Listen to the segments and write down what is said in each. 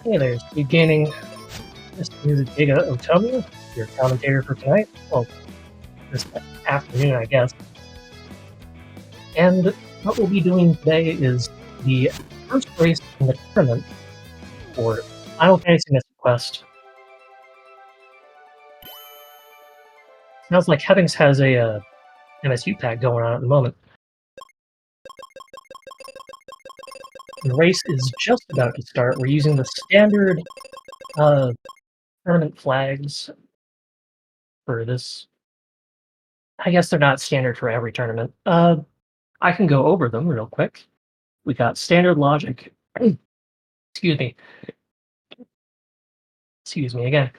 Hey there, Speedgaming. This is Giga Otomu, your commentator for tonight. Well, this afternoon, I guess. And what we'll be doing today is the first race in the tournament for Final Fantasy Mystic Quest. Sounds like Hebinx has a MSU pack going on at the moment. The race is just about to start. We're using the standard tournament flags for this. I guess they're not standard for every tournament. I can go over them real quick. We got standard logic. Excuse me. Excuse me again.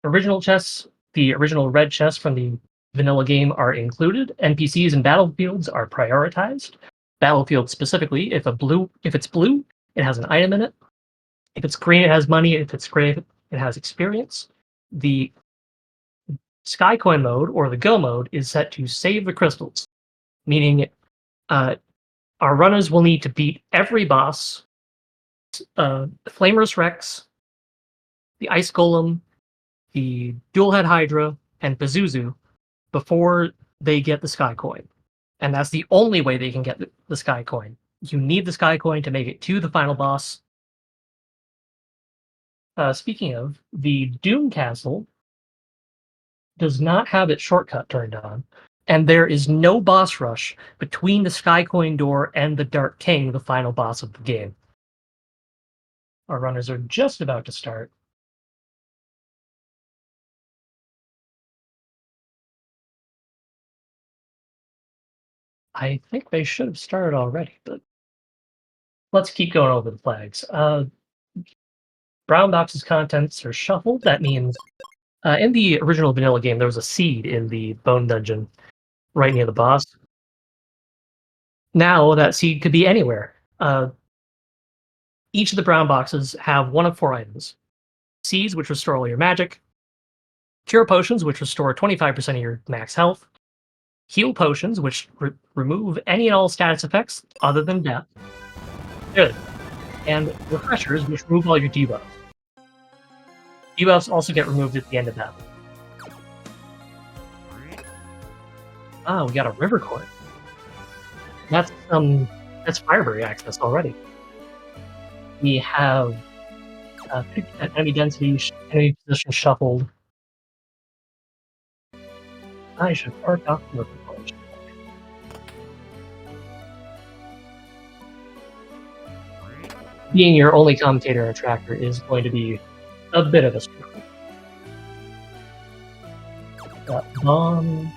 Original chests, the original red chests from the vanilla game are included. NPCs and battlefields are prioritized. Battlefield specifically, if it's blue, it has an item in it. If it's green, it has money. If it's gray, it has experience. The Sky Coin mode, or the Go mode, is set to save the crystals, meaning our runners will need to beat every boss, Flamerous Rex, the Ice Golem, the Dual Head Hydra, and Pazuzu before they get the Sky Coin. And that's the only way they can get the Sky Coin. You need the Sky Coin to make it to the final boss. Speaking of, the Doom Castle does not have its shortcut turned on, and there is no boss rush between the Sky Coin door and the Dark King, the final boss of the game. Our runners are just about to start. I think they should have started already, but let's keep going over the flags. Brown box's contents are shuffled. That means in the original vanilla game, there was a seed in the bone dungeon right near the boss. Now that seed could be anywhere. Each of the brown boxes have one of 4 items. Seeds, which restore all your magic. Cure potions, which restore 25% of your max health. Heal potions, which remove any and all status effects other than death. Good. And refreshers, which remove all your debuffs. Debuffs also get removed at the end of battle. Ah, we got a river coin. That's Fireberry access already. We have enemy density, enemy position shuffled. I should park off the river coin. Being your only commentator and tracker is going to be a bit of a struggle. Got bomb.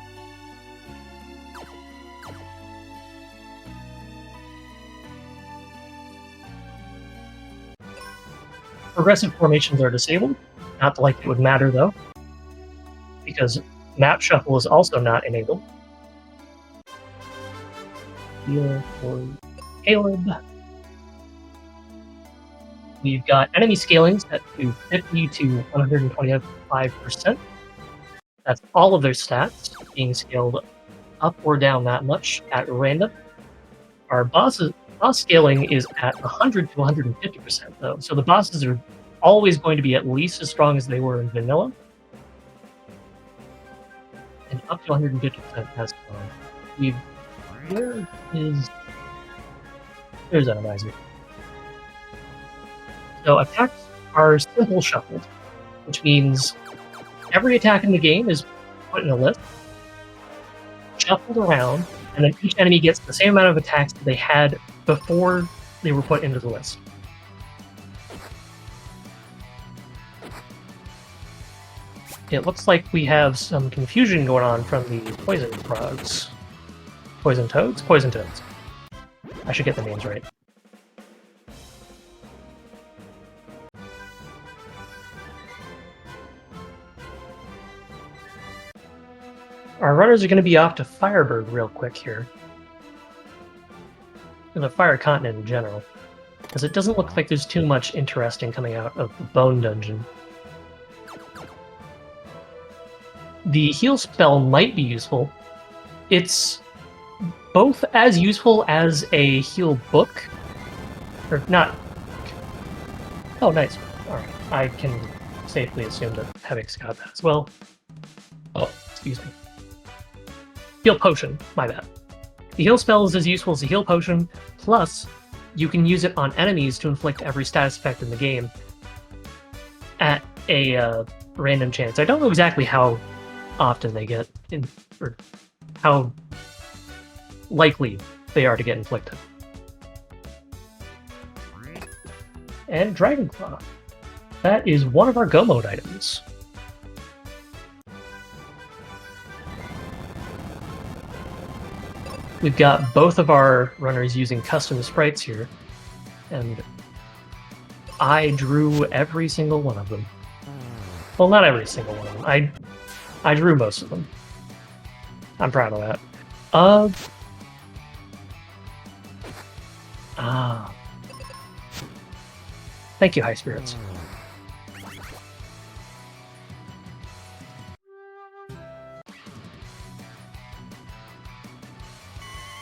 Progressive formations are disabled. Not like it would matter though, because map shuffle is also not enabled. Heal for Caleb. We've got enemy scaling set to 50 to 125%. That's all of their stats being scaled up or down that much at random. Our boss scaling is at 100 to 150% though, so the bosses are always going to be at least as strong as they were in vanilla. And up to 150% as well. There's Randomizer. So attacks are simple shuffled, which means every attack in the game is put in a list, shuffled around, and then each enemy gets the same amount of attacks that they had before they were put into the list. It looks like we have some confusion going on from the poison frogs. Poison toads? Poison toads. I should get the names right. Our runners are going to be off to Fireberg real quick here. And the Fire Continent in general. Because it doesn't look like there's too much interesting coming out of the Bone Dungeon. The heal spell might be useful. It's both as useful as a heal book, or not. Oh, nice. Alright, I can safely assume that Hebinx got that as well. Oh, excuse me. Heal Potion, my bad. The heal spell is as useful as the heal potion, plus you can use it on enemies to inflict every status effect in the game at a random chance. I don't know exactly how often they get in, or how likely they are to get inflicted. And Dragon Claw. That is one of our Go Mode items. We've got both of our runners using custom sprites here, and I drew every single one of them. Well, not every single one of them. I drew most of them. I'm proud of that. Thank you, High Spirits.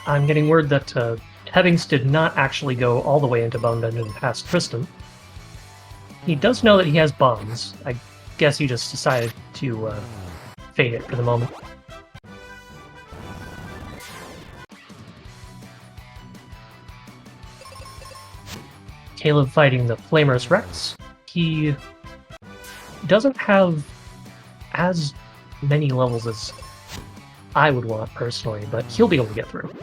I'm getting word that Hebinx did not actually go all the way into Bone Dungeon past Tristan. He does know that he has bombs. I guess he just decided to fade it for the moment. Caleb fighting the Flamerous Rex. He doesn't have as many levels as I would want personally, but he'll be able to get through.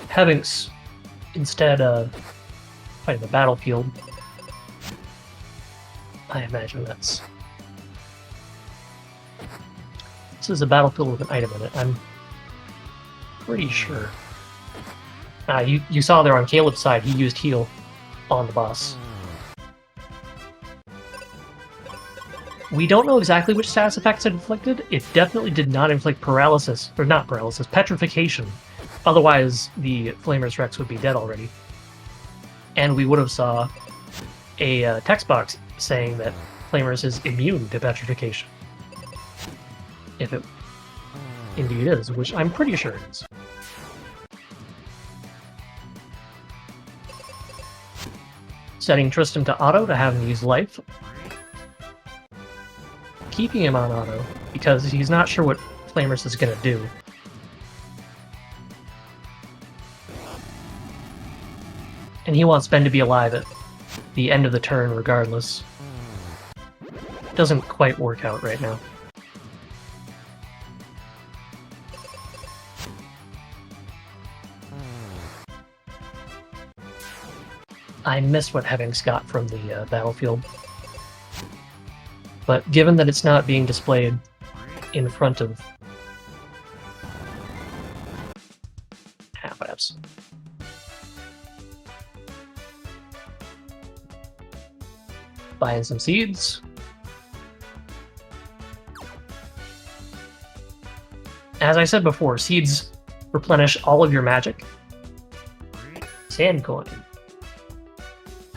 Hebinx, instead fighting the battlefield, I imagine this is a battlefield with an item in it. I'm pretty sure. You saw there on Caleb's side, he used heal on the boss. We don't know exactly which status effects it inflicted. It definitely did not inflict paralysis, or not paralysis, petrification. Otherwise, the Flamerous Rex would be dead already. And we would have saw a text box saying that Flamerous is immune to petrification. If it indeed is, which I'm pretty sure it is. Setting Tristan to auto to have him use life. Keeping him on auto, because he's not sure what Flamerous is going to do. And he wants Ben to be alive at the end of the turn regardless. Doesn't quite work out right now. I missed what Hebinx got from the battlefield. But given that it's not being displayed in front of whatevs. Buying some seeds. As I said before, seeds replenish all of your magic. Sand coin.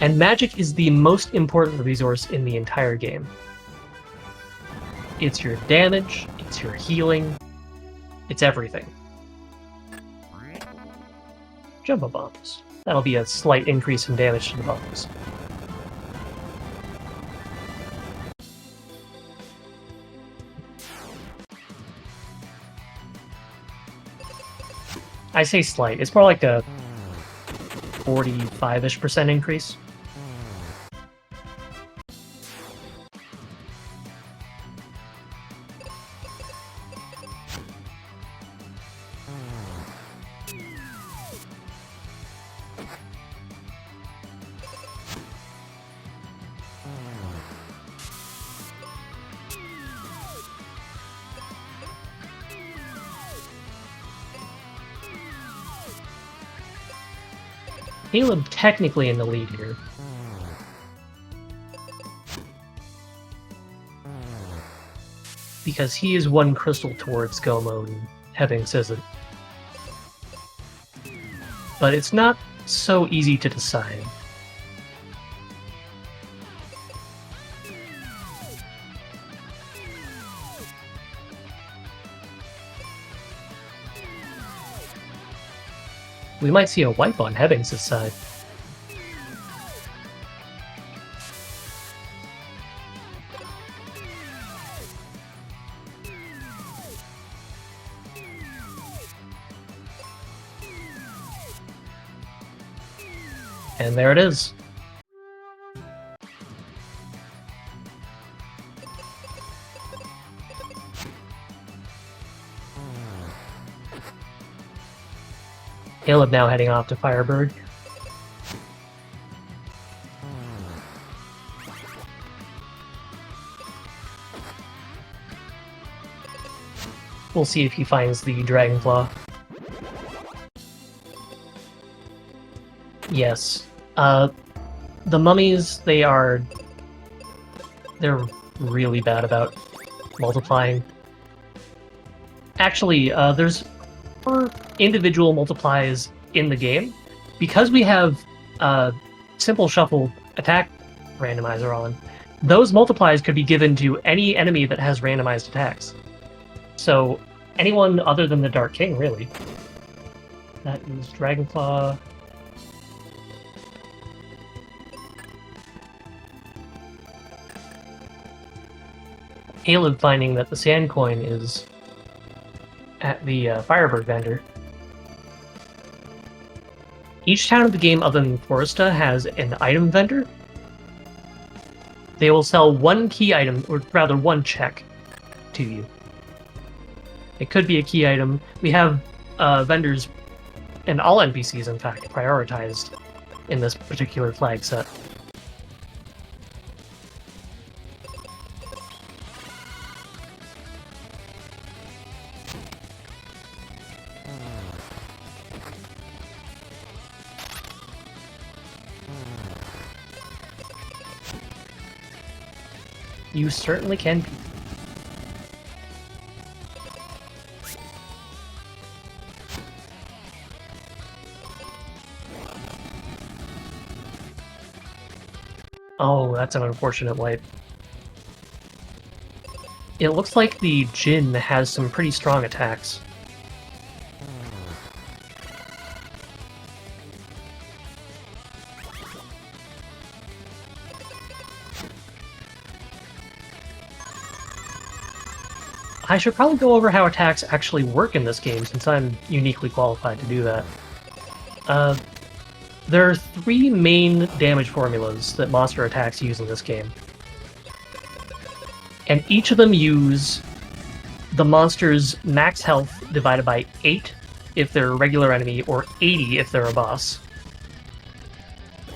And magic is the most important resource in the entire game. It's your damage, it's your healing, it's everything. Jumbo bombs. That'll be a slight increase in damage to the bombs. I say slight, it's more like a 45-ish% increase. Caleb technically in the lead here. Because he is one crystal towards Go Mode and Hebinx isn't. But it's not so easy to decide. We might see a wipe on Hebinx's side. And there it is. Caleb now heading off to Fireberg. We'll see if he finds the Dragonflaw. Yes. The mummies, they're really bad about multiplying. Actually, there's 4 individual multiplies in the game. Because we have simple shuffle attack randomizer on, those multiplies could be given to any enemy that has randomized attacks. So anyone other than the Dark King, really. That is Dragonflaw. Caleb finding that the sand coin is at the Fireberg vendor. Each town of the game other than Foresta has an item vendor. They will sell 1 key item, or rather 1 check, to you. It could be a key item. We have vendors, and all NPCs in fact, prioritized in this particular flag set. You certainly can be. Oh, that's an unfortunate wipe. It looks like the Jinn has some pretty strong attacks. I should probably go over how attacks actually work in this game, since I'm uniquely qualified to do that. There are 3 main damage formulas that monster attacks use in this game. And each of them use the monster's max health divided by 8 if they're a regular enemy, or 80 if they're a boss.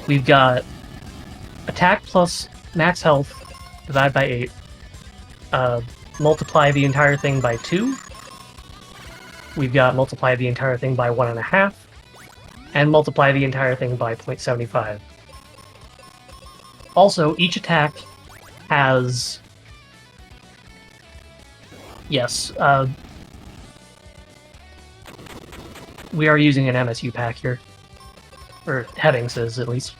We've got attack plus max health divided by 8. Multiply the entire thing by 2. We've got multiply the entire thing by 1.5. And multiply the entire thing by 0.75. Also, each attack has... Yes, we are using an MSU pack here. Or Hebinx is, at least.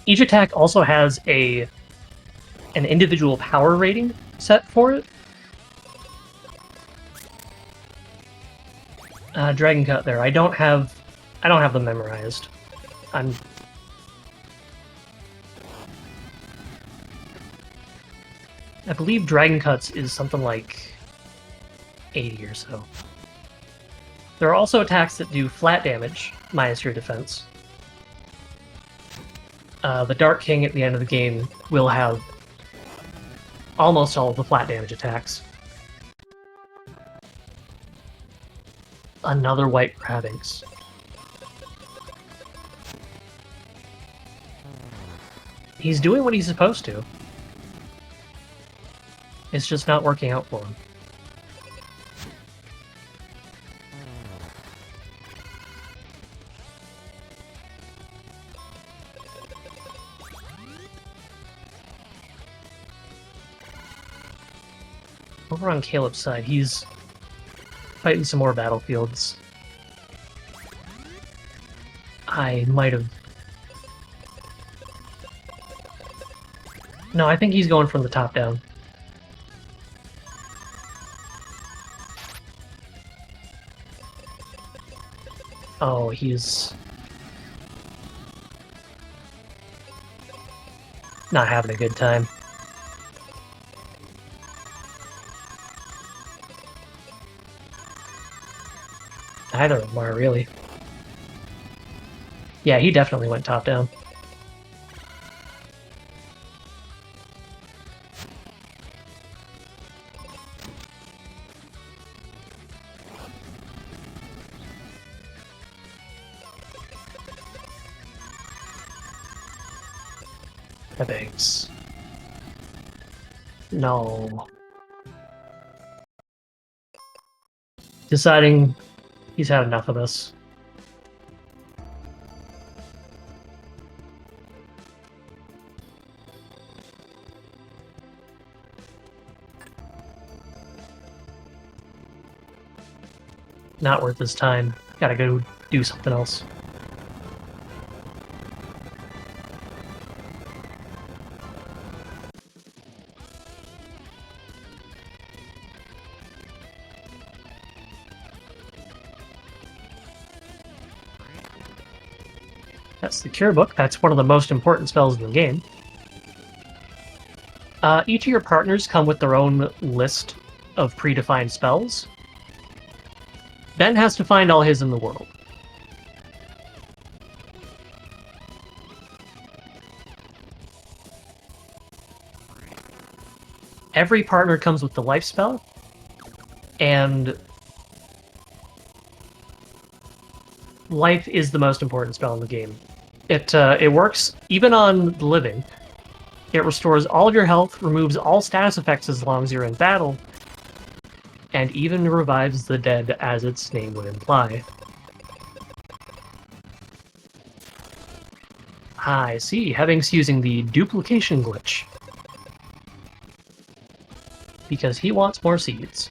Each attack also has an individual power rating set for it. Dragon Cut there. I don't have them memorized. I believe Dragon Cuts is something like 80 or so. There are also attacks that do flat damage, minus your defense. The Dark King at the end of the game will have almost all of the flat damage attacks. Another white Hebinx. He's doing what he's supposed to. It's just not working out for him. Over on Caleb's side, he's fighting some more battlefields. I might have... No, I think he's going from the top down. Oh, he's... not having a good time. Neither of them are, really. Yeah, he definitely went top down. Hebinx. No. Deciding he's had enough of this. Not worth his time. Gotta go do something else. That's the Cure Book. That's one of the most important spells in the game. Each of your partners come with their own list of predefined spells. Ben has to find all his in the world. Every partner comes with the life spell, and life is the most important spell in the game. It works even on the living. It restores all of your health, removes all status effects as long as you're in battle, and even revives the dead, as its name would imply. I see. Hebinx using the duplication glitch. Because he wants more seeds.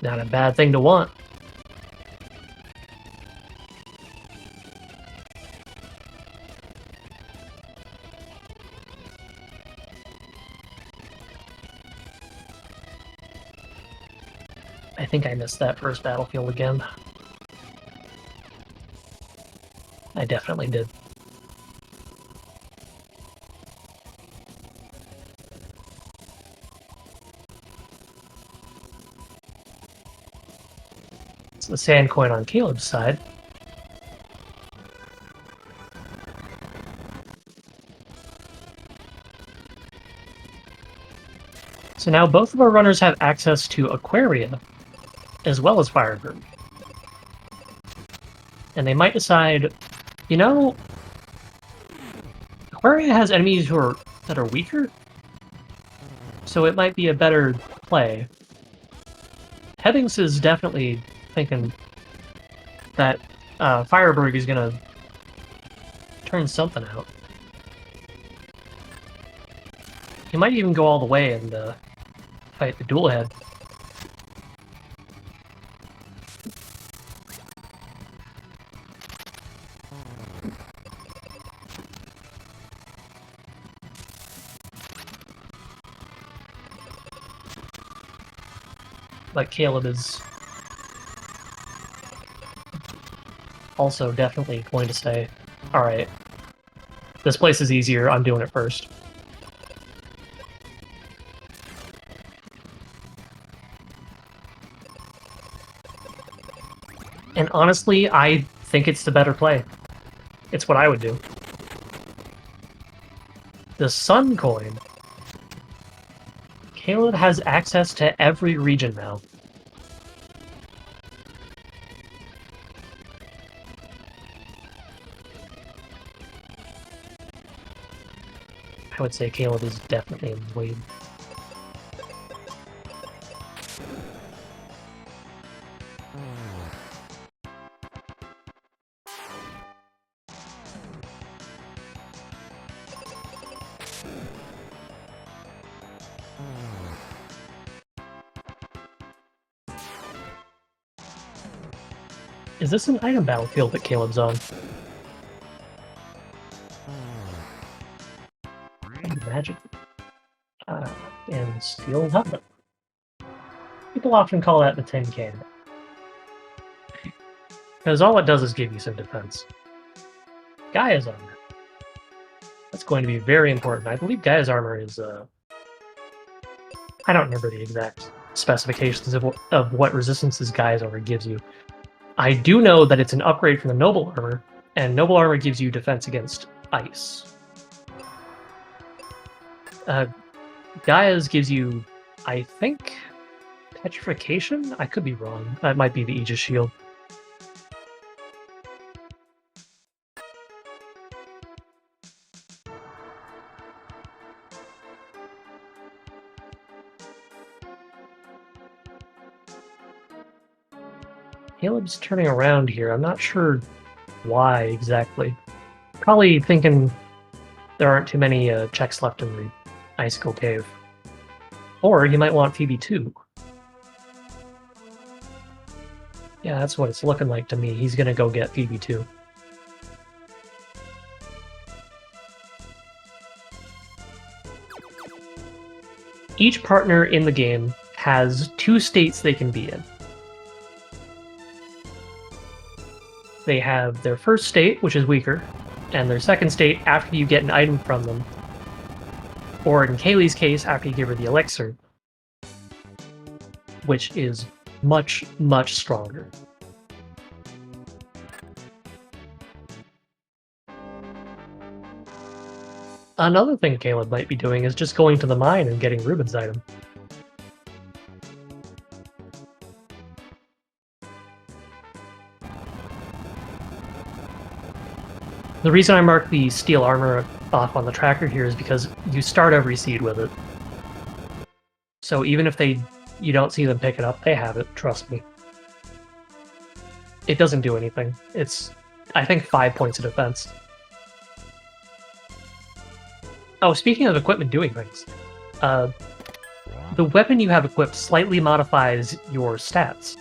Not a bad thing to want. I think I missed that first battlefield again. I definitely did. It's the sand coin on Caleb's side. So now both of our runners have access to Aquaria, as well as Firebird. And they might decide, you know, Aquaria has enemies that are weaker, so it might be a better play. Hebinx is definitely thinking that Firebird is going to turn something out. He might even go all the way and fight the dual head. But Caleb is also definitely going to say, alright, this place is easier, I'm doing it first. And honestly, I think it's the better play. It's what I would do. The Sun Coin. Caleb has access to every region now. I would say Caleb is definitely in the lead. Is this an item battlefield that Caleb's on? Magic. And steel helmet. People often call that the tin can. Because all it does is give you some defense. Gaia's armor. That's going to be very important. I believe Gaia's armor is, I don't remember the exact specifications of what resistances Gaia's armor gives you. I do know that it's an upgrade from the Noble Armor, and Noble Armor gives you defense against ice. Gaia's gives you, I think, petrification? I could be wrong. That might be the Aegis Shield. Caleb's turning around here. I'm not sure why exactly. Probably thinking there aren't too many checks left in the Icicle Cave. Or he might want Phoebe too. Yeah, that's what it's looking like to me. He's gonna go get Phoebe too. Each partner in the game has 2 states they can be in. They have their first state, which is weaker, and their second state after you get an item from them. Or in Kaylee's case, after you give her the elixir, which is much, much stronger. Another thing Caleb might be doing is just going to the mine and getting Ruben's item. The reason I marked the steel armor off on the tracker here is because you start every seed with it. So even if you don't see them pick it up, they have it, trust me. It doesn't do anything. It's, I think, 5 points of defense. Oh, speaking of equipment doing things, the weapon you have equipped slightly modifies your stats.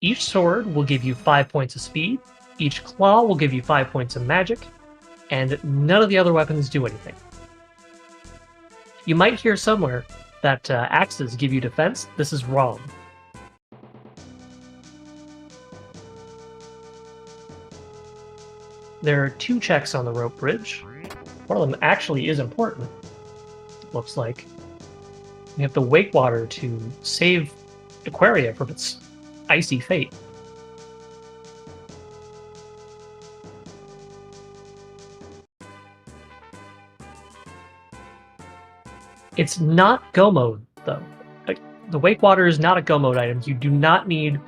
Each sword will give you 5 points of speed, each claw will give you 5 points of magic, and none of the other weapons do anything. You might hear somewhere that axes give you defense. This is wrong. There are 2 checks on the rope bridge. One of them actually is important, looks like. You have to wake water to save Aquaria from its icy fate. It's not go mode, though. The wake water is not a go mode item. You do not need...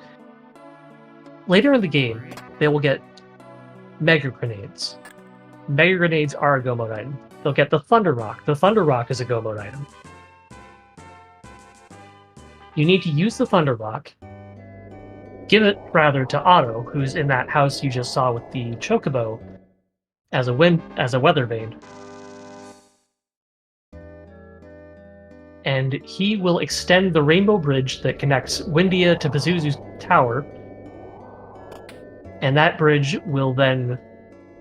Later in the game, they will get Mega Grenades. Mega Grenades are a go mode item. They'll get the Thunder Rock. The Thunder Rock is a go mode item. You need to use the Thunder Rock. Give it, rather, to Otto, who's in that house you just saw with the Chocobo as a weather vane. And he will extend the rainbow bridge that connects Windia to Pazuzu's tower, and that bridge will then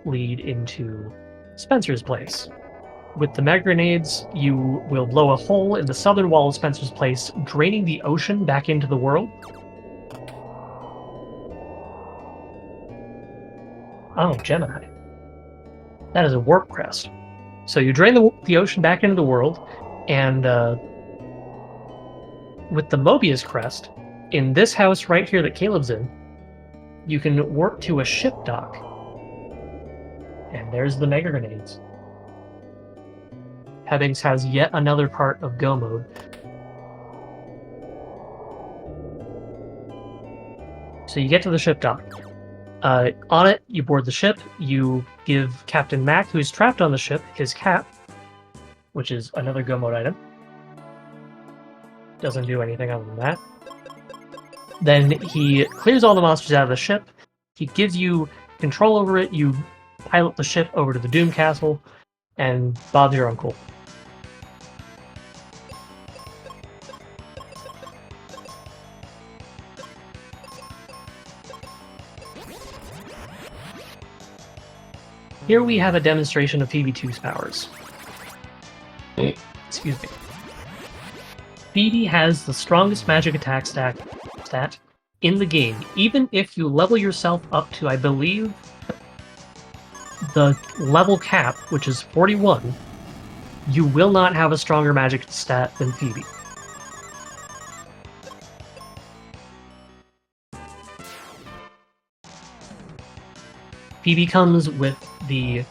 lead into Spencer's place. With the Mega Grenades, you will blow a hole in the southern wall of Spencer's place, draining the ocean back into the world. Oh, Gemini. That is a warp crest. So you drain the ocean back into the world, and with the Mobius crest, in this house right here that Caleb's in, you can warp to a ship dock. And there's the Mega Grenades. Hebinx has yet another part of Go mode. So you get to the ship dock. On it, you board the ship, you give Captain Mac, who's trapped on the ship, his cap, which is another Go mode item. Doesn't do anything other than that. Then he clears all the monsters out of the ship, he gives you control over it, you pilot the ship over to the Doom Castle, And Bob's your uncle. Here we have a demonstration of Phoebe2's powers. Excuse me. Phoebe has the strongest magic attack stat in the game, even if you level yourself up to, I believe, the level cap, which is 41, you will not have a stronger magic stat than Phoebe. Phoebe comes with the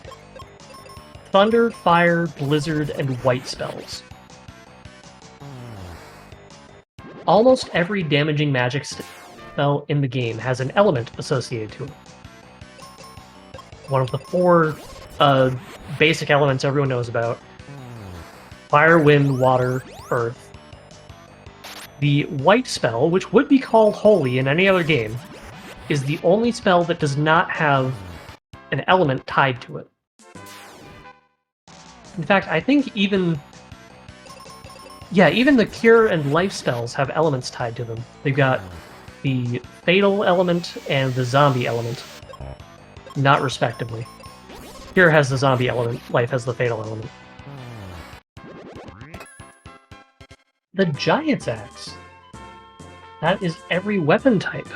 Thunder, Fire, Blizzard, and White spells. Almost every damaging magic spell in the game has an element associated to it. One of the 4 basic elements everyone knows about: fire, wind, water, earth. The white spell, which would be called holy in any other game, is the only spell that does not have an element tied to it. In fact, I think even the cure and life spells have elements tied to them. They've got the fatal element and the zombie element, not respectively. Cure has the zombie element, life has the fatal element. The Giant's Axe. That is every weapon type.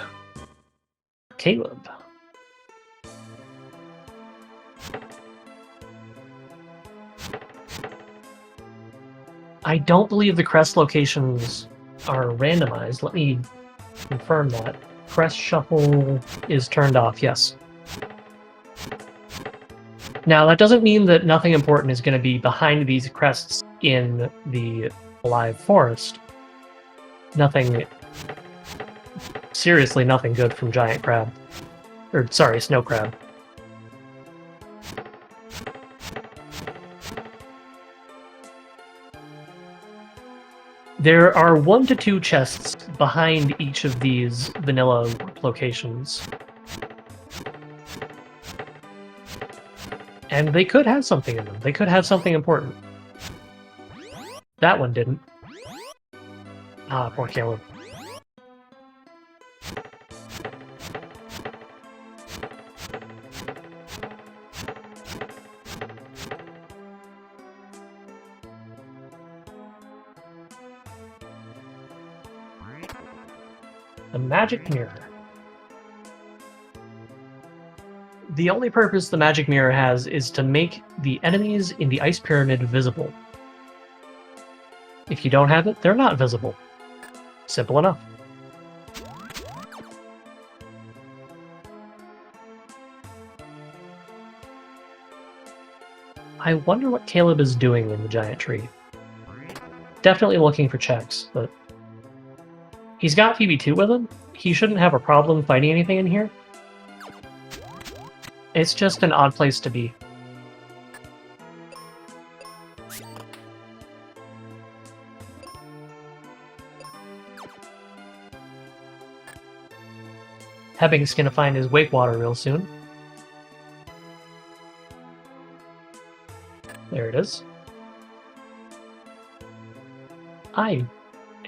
Caleb. I don't believe the crest locations are randomized. Let me confirm that. Crest shuffle is turned off, yes. Now, that doesn't mean that nothing important is going to be behind these crests in the Alive Forest. Seriously, nothing good from Giant Crab. Or, sorry, Snow Crab. There are 1 to 2 chests behind each of these vanilla locations. And they could have something in them. They could have something important. That one didn't. Ah, poor Caleb. The Magic Mirror. The only purpose the Magic Mirror has is to make the enemies in the Ice Pyramid visible. If you don't have it, they're not visible. Simple enough. I wonder what Caleb is doing in the giant tree. Definitely looking for checks, but he's got Phoebe2 with him. He shouldn't have a problem fighting anything in here. It's just an odd place to be. Hebinx gonna find his wake water real soon. There it is. I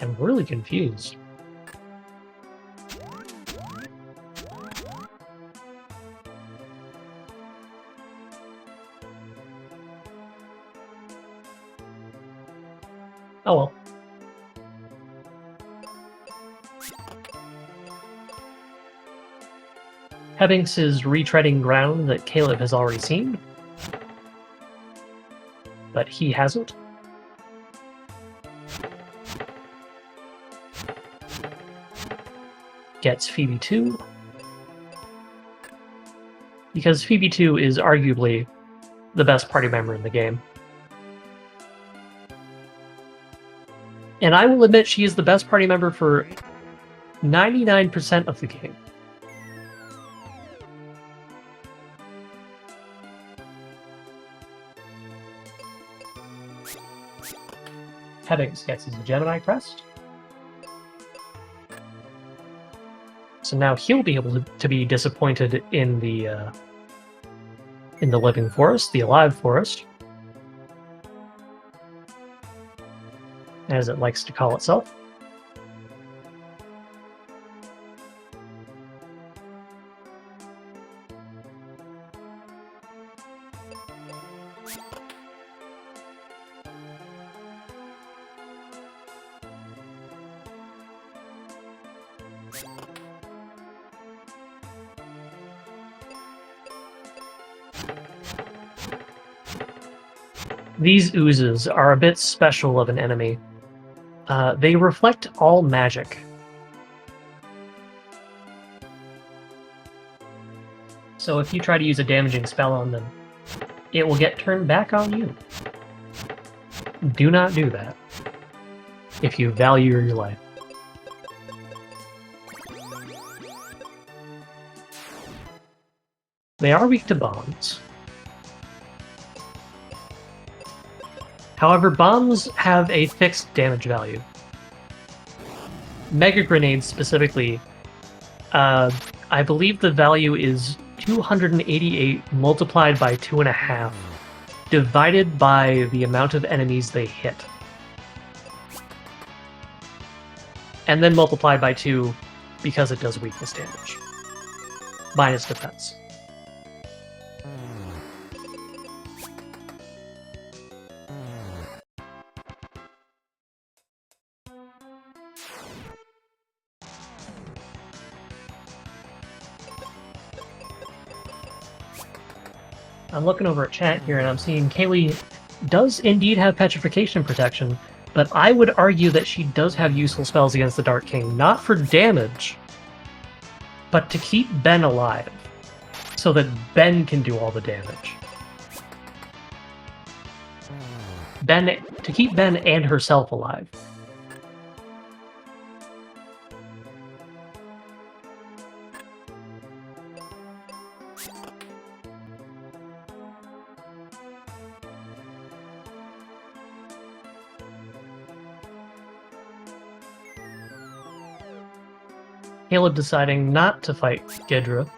am really confused. Oh well. Hebinx is retreading ground that Caleb has already seen, but he hasn't. Gets Phoebe2, because Phoebe2 is arguably the best party member in the game. And I will admit she is the best party member for 99% of the game. Hebinx gets his Gemini crest. So now he'll be able to be disappointed in the living forest, the alive forest. as it likes to call itself. These oozes are a bit special of an enemy. They reflect all magic. So if you try to use a damaging spell on them, it will get turned back on you. Do not do that if you value your life. They are weak to bombs. However, bombs have a fixed damage value. Mega grenades specifically, I believe the value is 288 multiplied by 2.5, divided by the amount of enemies they hit. And then multiplied by 2 because it does weakness damage. Minus defense. I'm looking over at chat here and I'm seeing Kaylee does indeed have petrification protection, but I would argue that she does have useful spells against the Dark King, not for damage, but to keep Ben alive, so that Ben can do all the damage. To keep Ben and herself alive. Caleb deciding not to fight Ghidra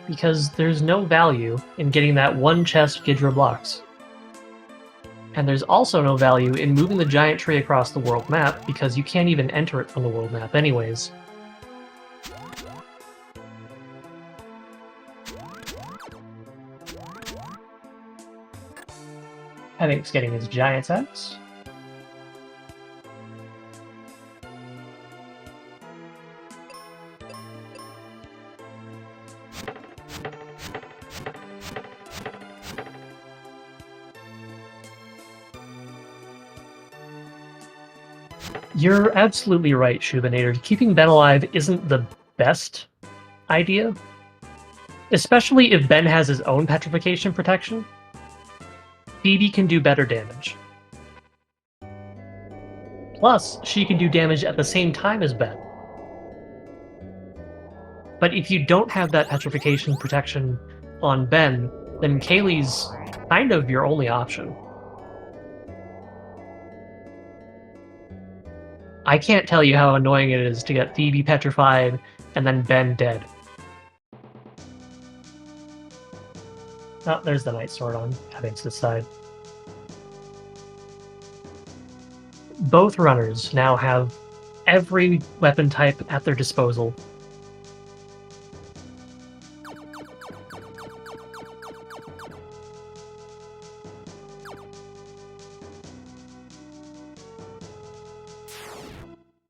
because there's no value in getting that one chest Ghidra blocks. And there's also no value in moving the giant tree across the world map because you can't even enter it from the world map anyways. Hebinx getting his giant's axe. You're absolutely right, Shubinator. Keeping Ben alive isn't the best idea. Especially if Ben has his own petrification protection. Phoebe can do better damage. Plus, she can do damage at the same time as Ben. But if you don't have that petrification protection on Ben, then Kaylee's kind of your only option. I can't tell you how annoying it is to get Phoebe petrified and then Ben dead. Oh, there's the Night Sword on Hebinx's side. Both runners now have every weapon type at their disposal.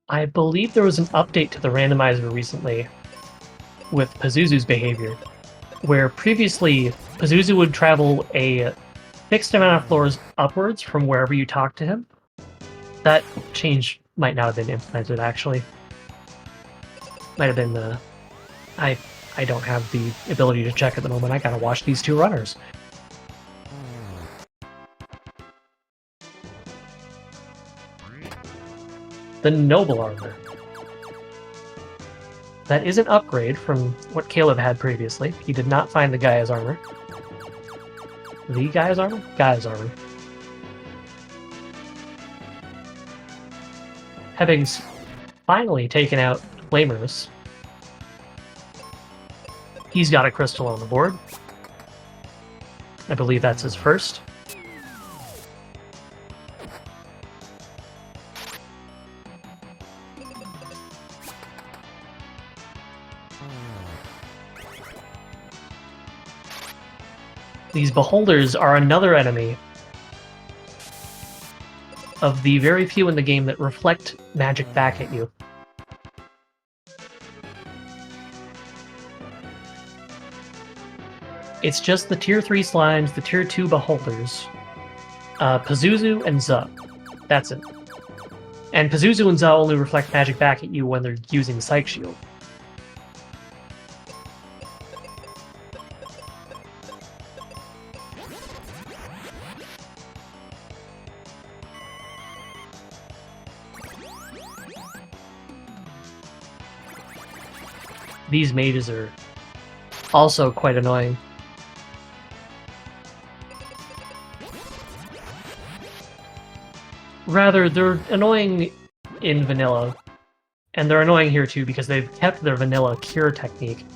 I believe there was an update to the randomizer recently with Pazuzu's behavior, where previously Pazuzu would travel a fixed amount of floors upwards from wherever you talk to him. That change might not have been implemented, actually. Might have been I don't have the ability to check at the moment. I gotta watch these two runners. The Noble Armor. That is an upgrade from what Caleb had previously. He did not find the Gaia's Armor. The Gaia's Armor? Gaia's Armor. Hebinx finally taken out Flamers. He's got a crystal on the board. I believe that's his first. These beholders are another enemy of the very few in the game that reflect magic back at you. It's just the tier 3 slimes, the tier 2 beholders, Pazuzu and Za. That's it. And Pazuzu and Za only reflect magic back at you when they're using Psych Shield. These mages are also quite annoying. Rather, they're annoying in vanilla, and they're annoying here too because they've kept their vanilla cure technique.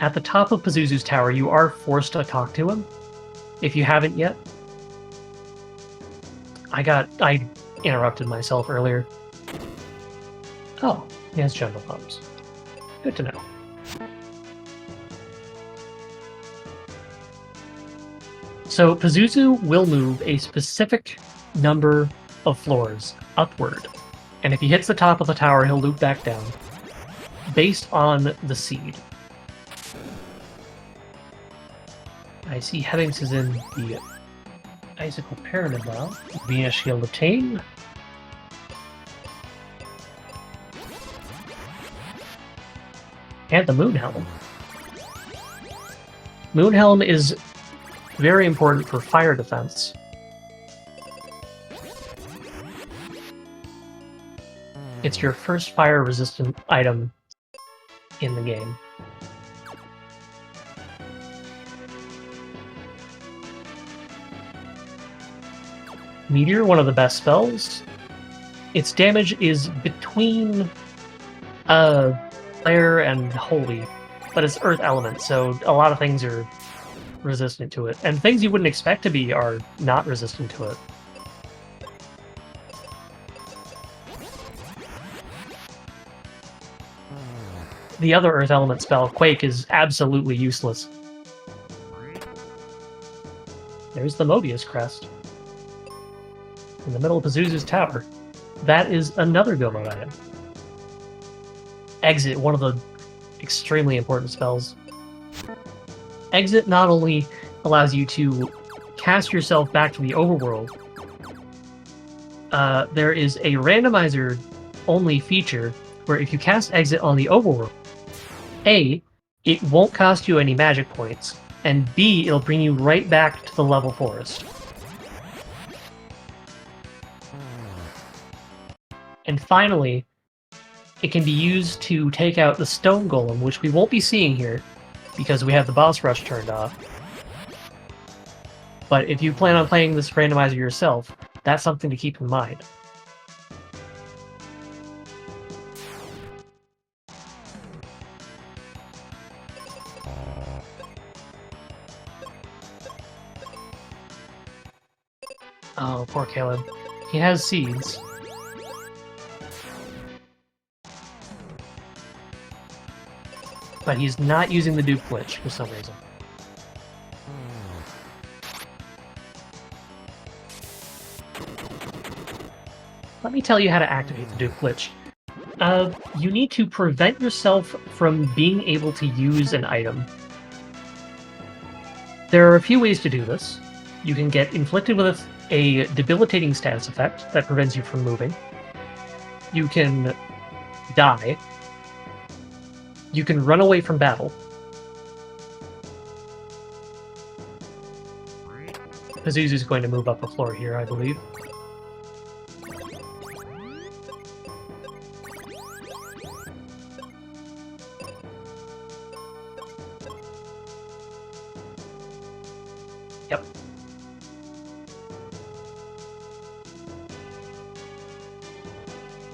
At the top of Pazuzu's tower, you are forced to talk to him, if you haven't yet. I interrupted myself earlier. Oh, he has jungle pumps. Good to know. So Pazuzu will move a specific number of floors upward, and if he hits the top of the tower, he'll loop back down, based on the seed. I see Hebinx is in the Icicle Pyramid now, via Shield obtained. And the Moonhelm. Moonhelm is very important for fire defense. It's your first fire-resistant item in the game. Meteor, one of the best spells. Its damage is between fire and holy, but it's earth element, so a lot of things are resistant to it. And things you wouldn't expect to be are not resistant to it. The other earth element spell, Quake, is absolutely useless. There's the Mobius crest. In the middle of Pazuzu's tower. That is another go mode item. Exit, one of the extremely important spells. Exit not only allows you to cast yourself back to the overworld, there is a randomizer only feature where if you cast Exit on the overworld, A, it won't cost you any magic points, and B, it'll bring you right back to the level forest. And finally, it can be used to take out the stone golem, which we won't be seeing here because we have the boss rush turned off. But if you plan on playing this randomizer yourself, that's something to keep in mind. Oh, poor Caleb. He has seeds. But he's not using the dupe glitch for some reason. Let me tell you how to activate the dupe glitch. You need to prevent yourself from being able to use an item. There are a few ways to do this. You can get inflicted with a debilitating status effect that prevents you from moving. You can die. You can run away from battle. Pazuzu's going to move up a floor here, I believe. Yep.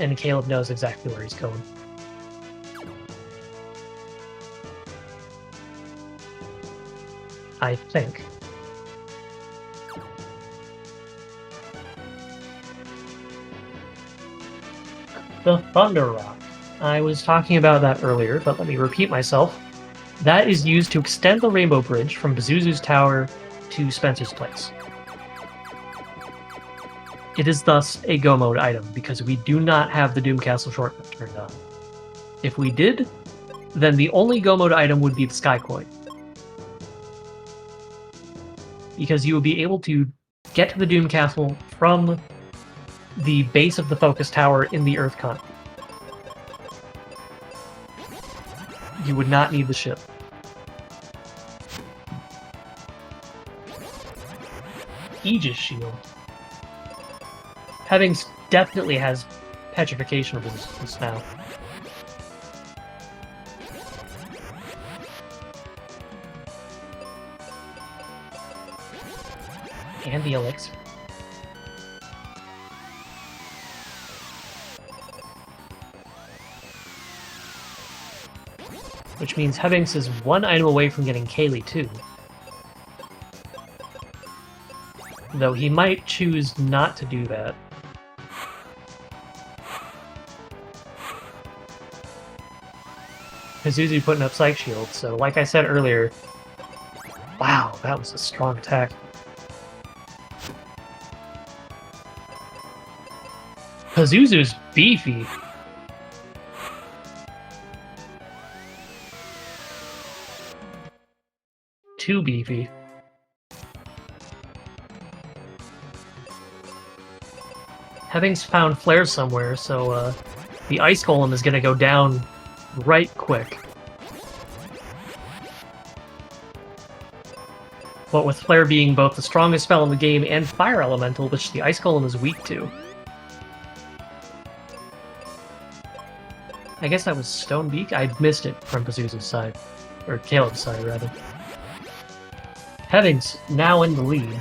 And Caleb knows exactly where he's going. I think. The Thunder Rock. I was talking about that earlier, but let me repeat myself. That is used to extend the Rainbow Bridge from Pazuzu's Tower to Spencer's Place. It is thus a Go Mode item, because we do not have the Doom Castle shortcut turned on. If we did, then the only Go Mode item would be the Sky Coin. Because you would be able to get to the Doom Castle from the base of the Focus Tower in the Earth Continent. You would not need the ship. Aegis Shield. Hebinx definitely has petrification resistance now. And the elixir. Which means Hebinx is one item away from getting Kaylee too. Though he might choose not to do that. Pazuzu putting up Psych Shield, so like I said earlier, wow, that was a strong attack. Pazuzu's beefy. Too beefy. Hebinx found flares somewhere, so the Ice Golem is going to go down right quick. But with Flare being both the strongest spell in the game and Fire Elemental, which the Ice Golem is weak to. I guess that was Stonebeak? I missed it from Pazuzu's side. Or Caleb's side, rather. Hebinx now in the lead.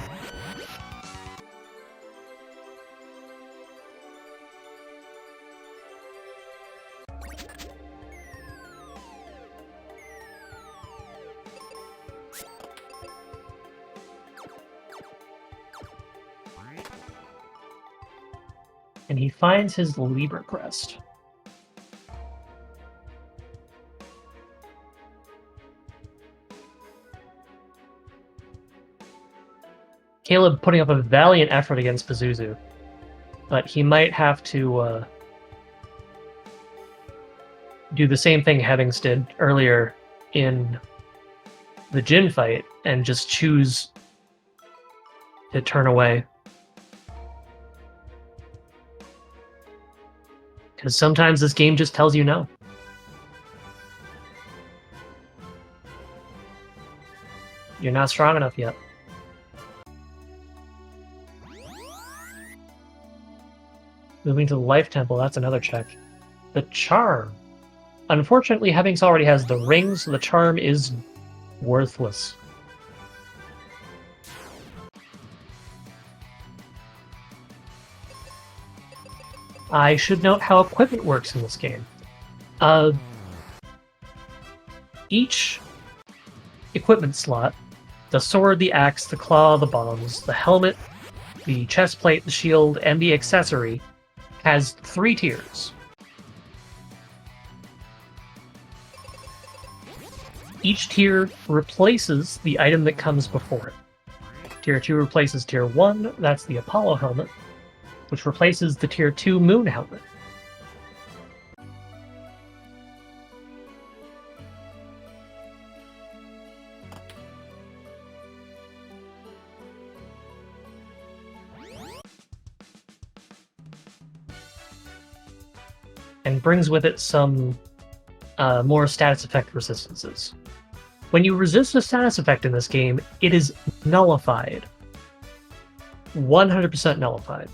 And he finds his Libra Crest. Caleb putting up a valiant effort against Pazuzu, but he might have to do the same thing Hebinx did earlier in the Jin fight and just choose to turn away. Because sometimes this game just tells you no. You're not strong enough yet. Moving to the Life Temple, that's another check. The Charm. Unfortunately, Hebinx already has the ring, so the Charm is worthless. I should note how equipment works in this game. Each equipment slot, the sword, the axe, the claw, the bombs, the helmet, the chest plate, the shield, and the accessory, has 3 tiers. Each tier replaces the item that comes before it. Tier 2 replaces Tier 1, that's the Apollo helmet, which replaces the Tier 2 Moon helmet. And brings with it some more status effect resistances. When you resist a status effect in this game, it is nullified. 100% nullified.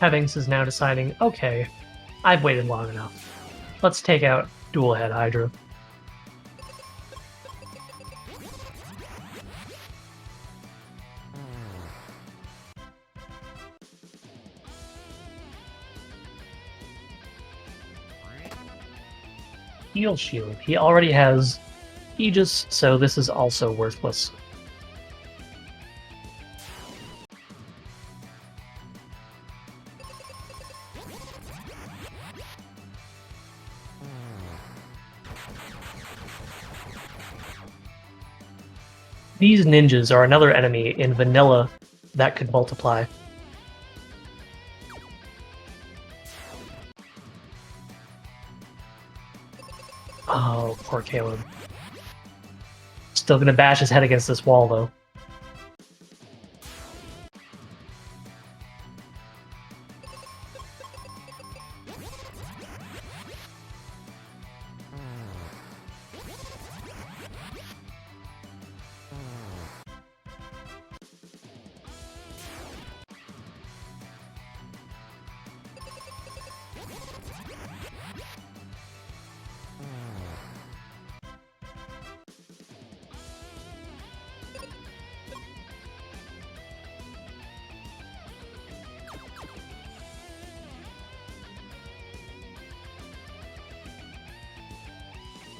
Hebinx is now deciding, okay, I've waited long enough. Let's take out Dual Head Hydra. Heal Shield. He already has Aegis, so this is also worthless. These ninjas are another enemy in vanilla that could multiply. Oh, poor Caleb. Still gonna bash his head against this wall, though.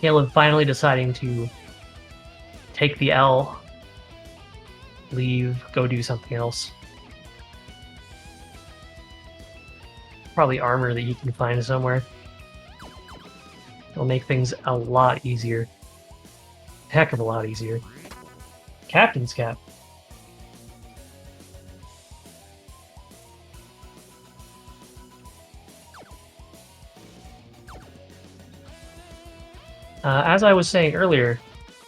Caleb finally deciding to take the L, leave, go do something else. Probably armor that you can find somewhere. It'll make things a lot easier. Heck of a lot easier. Captain's Cap. As I was saying earlier,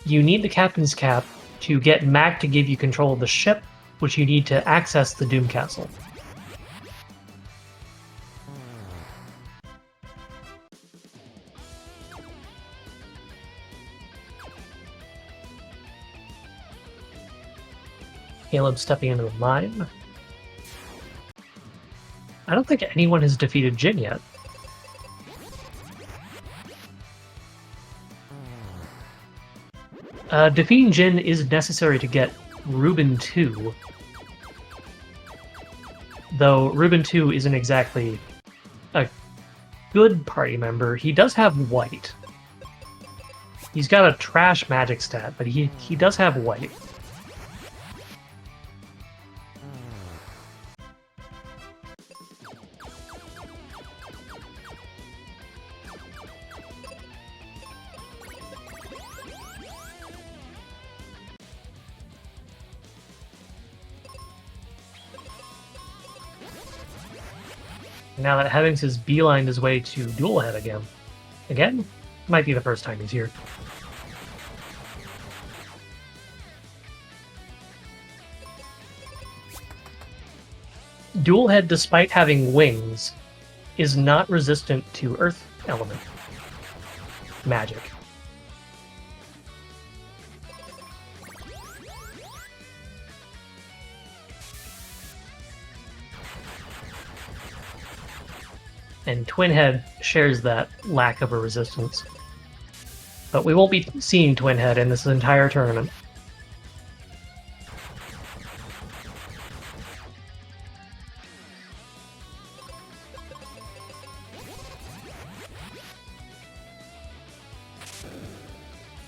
you need the Captain's Cap to get Mac to give you control of the ship, which you need to access the Doom Castle. Caleb stepping into the mine. I don't think anyone has defeated Jin yet. Defeating Jin is necessary to get Ruben 2. Though Ruben 2 isn't exactly a good party member. He does have white. He's got a trash magic stat, but he does have white. Now that Hebinx has beelined his way to Dual Head again. Again? Might be the first time he's here. Dual Head, despite having wings, is not resistant to Earth element magic. And Twin Head shares that lack of a resistance. But we won't be seeing Twin Head in this entire tournament.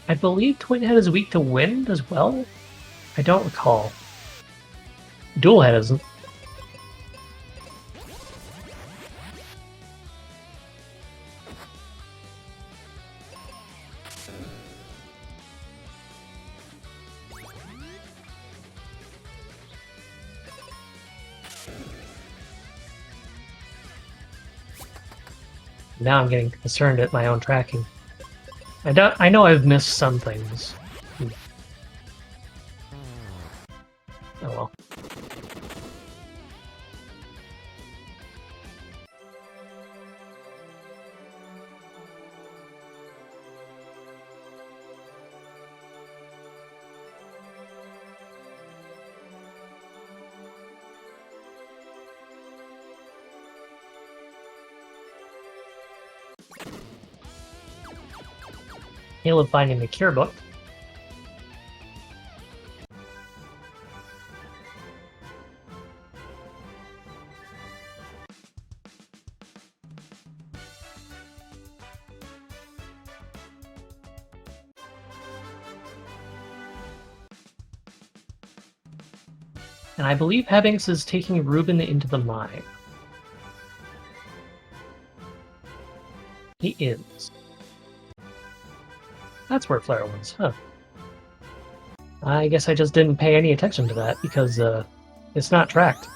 I believe Twin Head is weak to wind as well? I don't recall. Dual Head isn't. Now I'm getting concerned at my own tracking. I know I've missed some things. Oh well. Caleb finding the cure book. And I believe Hebinx is taking Ruben into the mine. He is. That's where Flare was, huh? I guess I just didn't pay any attention to that because it's not tracked.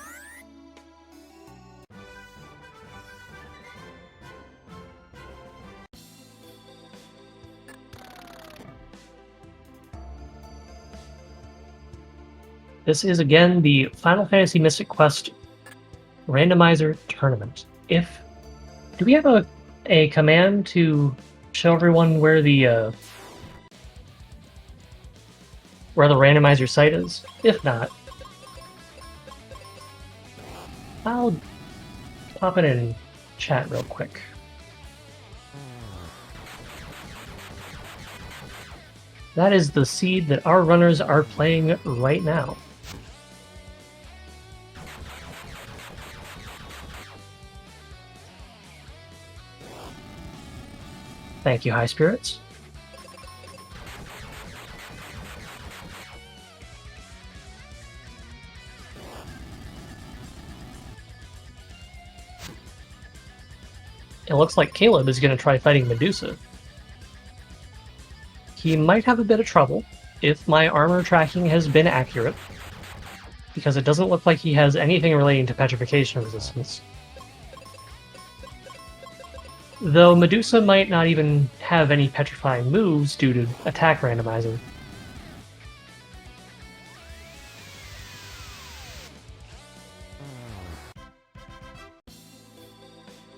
This is again the Final Fantasy Mystic Quest Randomizer Tournament. Do we have a command to show everyone where the randomizer site is? If not, I'll pop it in chat real quick. That is the seed that our runners are playing right now. Thank you, High Spirits. It looks like Caleb is going to try fighting Medusa. He might have a bit of trouble if my armor tracking has been accurate, because it doesn't look like he has anything relating to petrification resistance. Though Medusa might not even have any petrifying moves due to attack randomizer.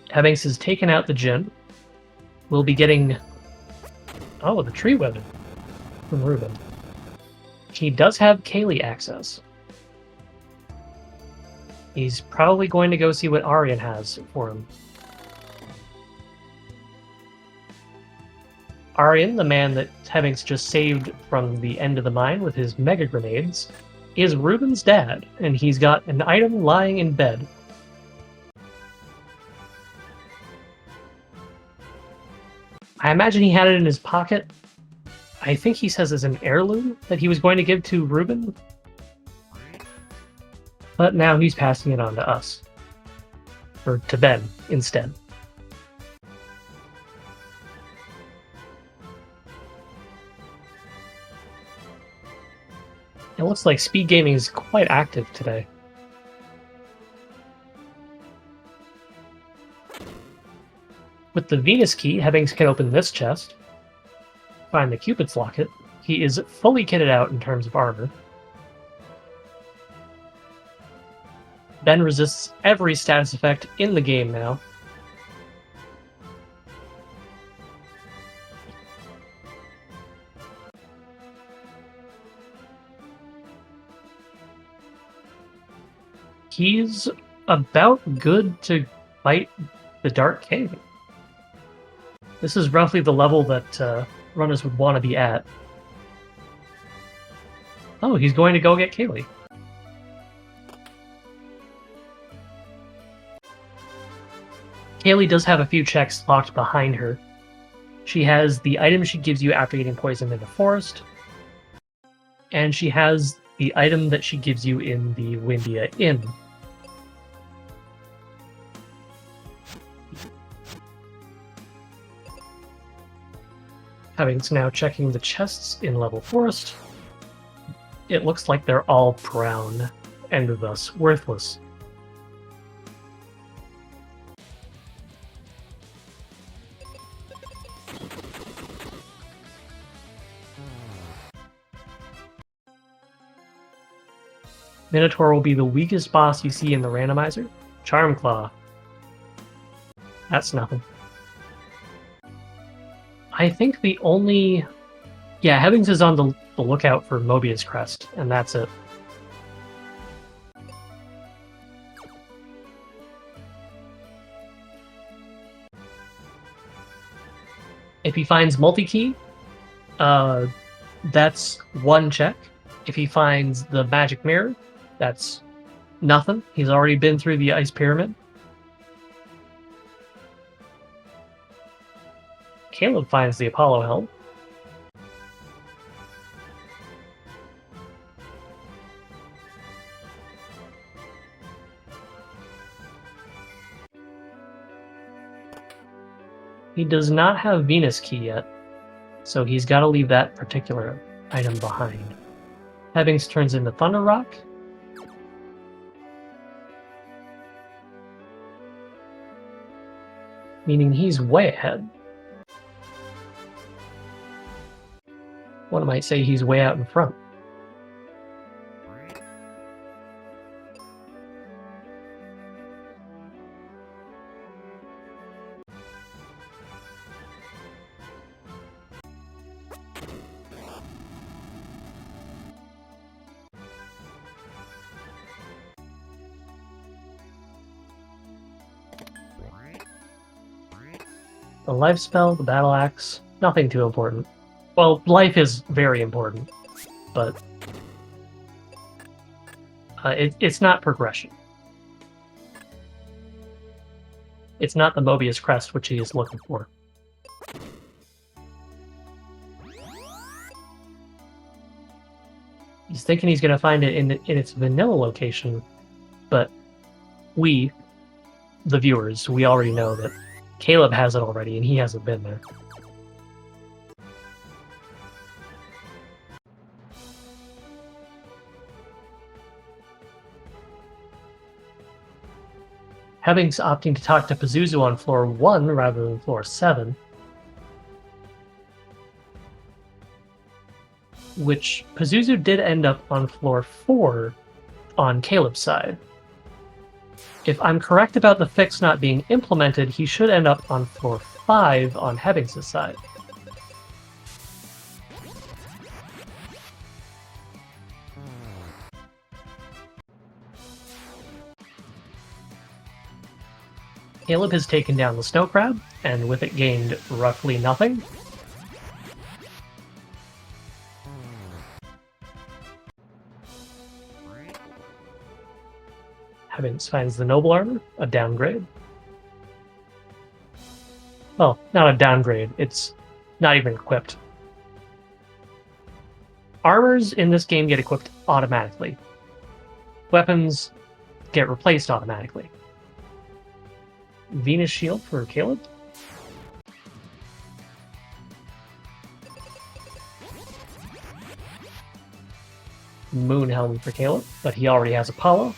Hebinx has taken out the Jinn. We'll be getting... Oh, the Tree Weapon from Ruben. He does have Kaylee access. He's probably going to go see what Aryan has for him. Aryan, the man that Hebinx just saved from the end of the mine with his mega grenades, is Ruben's dad, and he's got an item lying in bed. I imagine he had it in his pocket. I think he says it's an heirloom that he was going to give to Ruben. But now he's passing it on to us. Or to Ben, instead. It looks like Speedgaming is quite active today. With the Venus key, Hebinx can open this chest, find the Cupid's locket. He is fully kitted out in terms of armor. Ben resists every status effect in the game now. He's about good to fight the Dark King. This is roughly the level that runners would want to be at. Oh, he's going to go get Kaylee. Kaylee does have a few checks locked behind her. She has the item she gives you after getting poisoned in the forest, and she has the item that she gives you in the Windia Inn. Hebinx now checking the chests in level forest. It looks like they're all brown, and thus worthless. Minotaur will be the weakest boss you see in the randomizer. Charm Claw. That's nothing. I think the only... Yeah, Hebinx is on the lookout for Mobius Crest, and that's it. If he finds multi-key, that's one check. If he finds the magic mirror, that's nothing. He's already been through the ice pyramid. Caleb finds the Apollo helm. He does not have Venus Key yet, so he's got to leave that particular item behind. Hebinx turns into Thunder Rock. Meaning he's way ahead. One might say he's way out in front. The life spell, the battle axe, nothing too important. Well, life is very important, but it's not progression. It's not the Mobius crest which he is looking for. He's thinking he's going to find it in its vanilla location, but we, the viewers, we already know that Caleb has it already, and he hasn't been there. Hebinx opting to talk to Pazuzu on floor 1 rather than floor 7. Which Pazuzu did end up on floor 4 on Caleb's side. If I'm correct about the fix not being implemented, he should end up on floor 5 on Hebinx's side. Caleb has taken down the Snow Crab, and with it gained roughly nothing. Hebinx finds the Noble Armor, a downgrade. Well, not a downgrade, it's not even equipped. Armors in this game get equipped automatically. Weapons get replaced automatically. Venus Shield for Caleb. Moon Helm for Caleb, but he already has Apollo.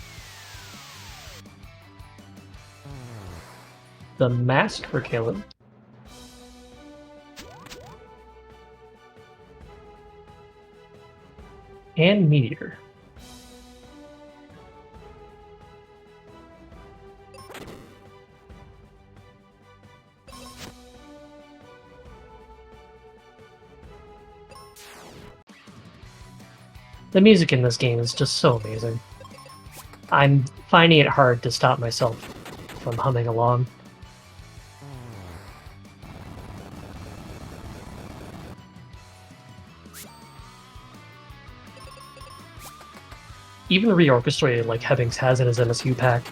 The Mask for Caleb. And Meteor. The music in this game is just so amazing. I'm finding it hard to stop myself from humming along. Even reorchestrated like Hebinx has in his MSU pack.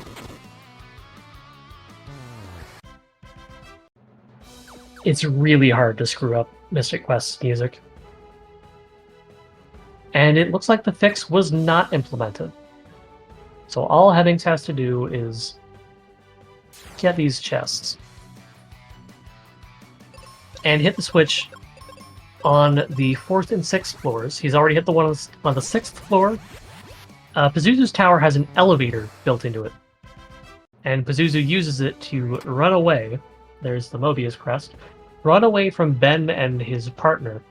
It's really hard to screw up Mystic Quest's music. And it looks like the fix was not implemented. So all Hebinx has to do is get these chests. And hit the switch on the 4th and 6th floors. He's already hit the one on the 6th floor. Pazuzu's tower has an elevator built into it. And Pazuzu uses it to run away. There's the Mobius crest. Run away from Ben and his partner.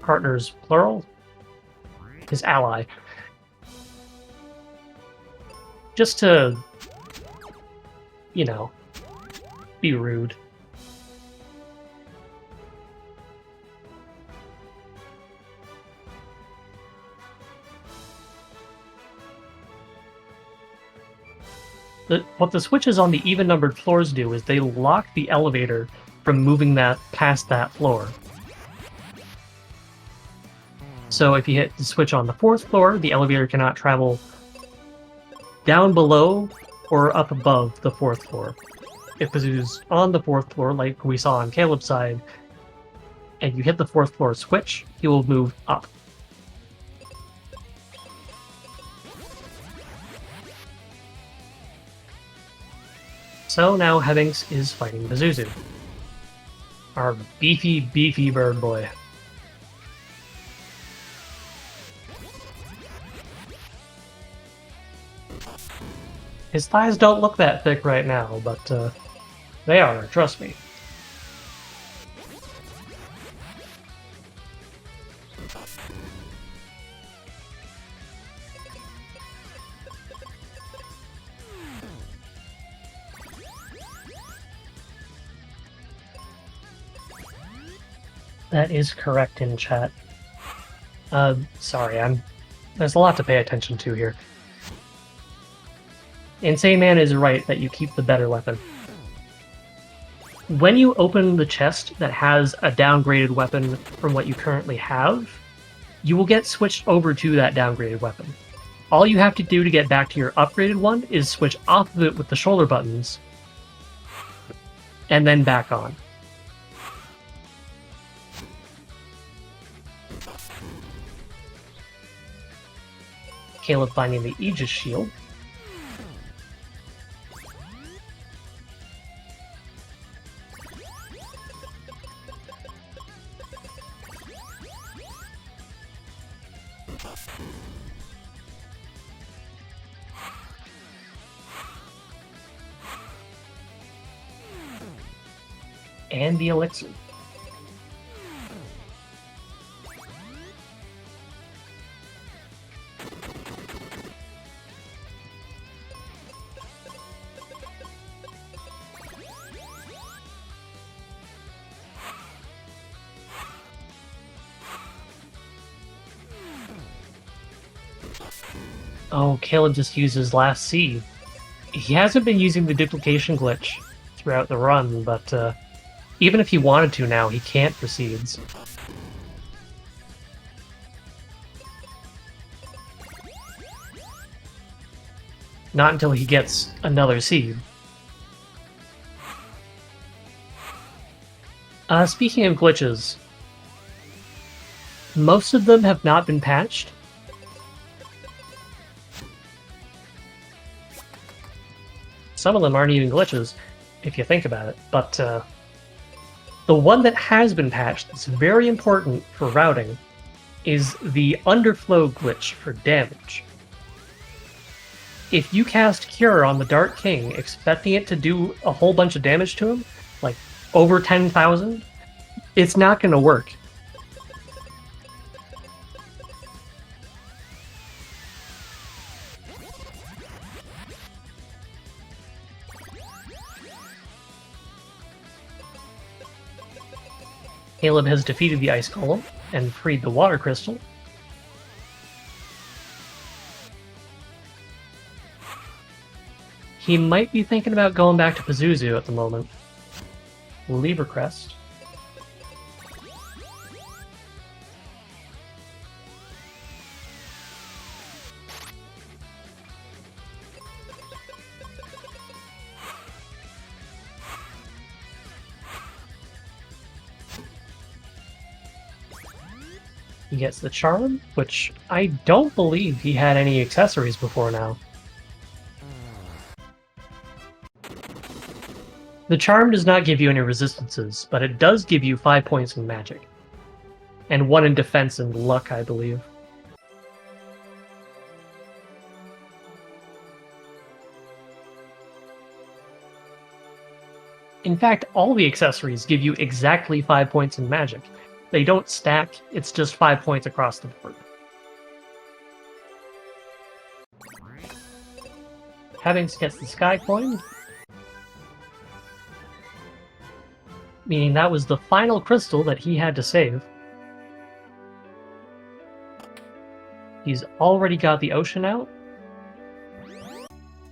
Partners, plural? His ally. Just to, you know, be rude. What the switches on the even-numbered floors do is they lock the elevator from moving that past that floor. So if you hit the switch on the 4th floor, the elevator cannot travel down below or up above the 4th floor. If Pazuzu's on the 4th floor, like we saw on Caleb's side, and you hit the 4th floor switch, he will move up. So now Hebinx is fighting Pazuzu. Our beefy, beefy bird boy. His thighs don't look that thick right now, but they are, trust me. That is correct in chat. Sorry, there's a lot to pay attention to here. Insane Man is right that you keep the better weapon. When you open the chest that has a downgraded weapon from what you currently have, you will get switched over to that downgraded weapon. All you have to do to get back to your upgraded one is switch off of it with the shoulder buttons, and then back on. Caleb finding the Aegis shield. And the elixir. Oh, Caleb just used his last seed. He hasn't been using the duplication glitch throughout the run, but even if he wanted to now, he can't for seeds. Not until he gets another seed. Speaking of glitches, most of them have not been patched. Some of them aren't even glitches, if you think about it, but the one that has been patched that's very important for routing is the underflow glitch for damage. If you cast Cure on the Dark King expecting it to do a whole bunch of damage to him, like over 10,000, it's not going to work. Caleb has defeated the Ice Golem and freed the Water Crystal. He might be thinking about going back to Pazuzu at the moment. Libra Crest. He gets the Charm, which I don't believe he had any accessories before now. The Charm does not give you any resistances, but it does give you 5 points in magic. And 1 in defense and luck, I believe. In fact, all the accessories give you exactly 5 points in magic. They don't stack, it's just 5 points across the board. Hebinx gets the Sky Coin, meaning that was the final crystal that he had to save. He's already got the ocean out.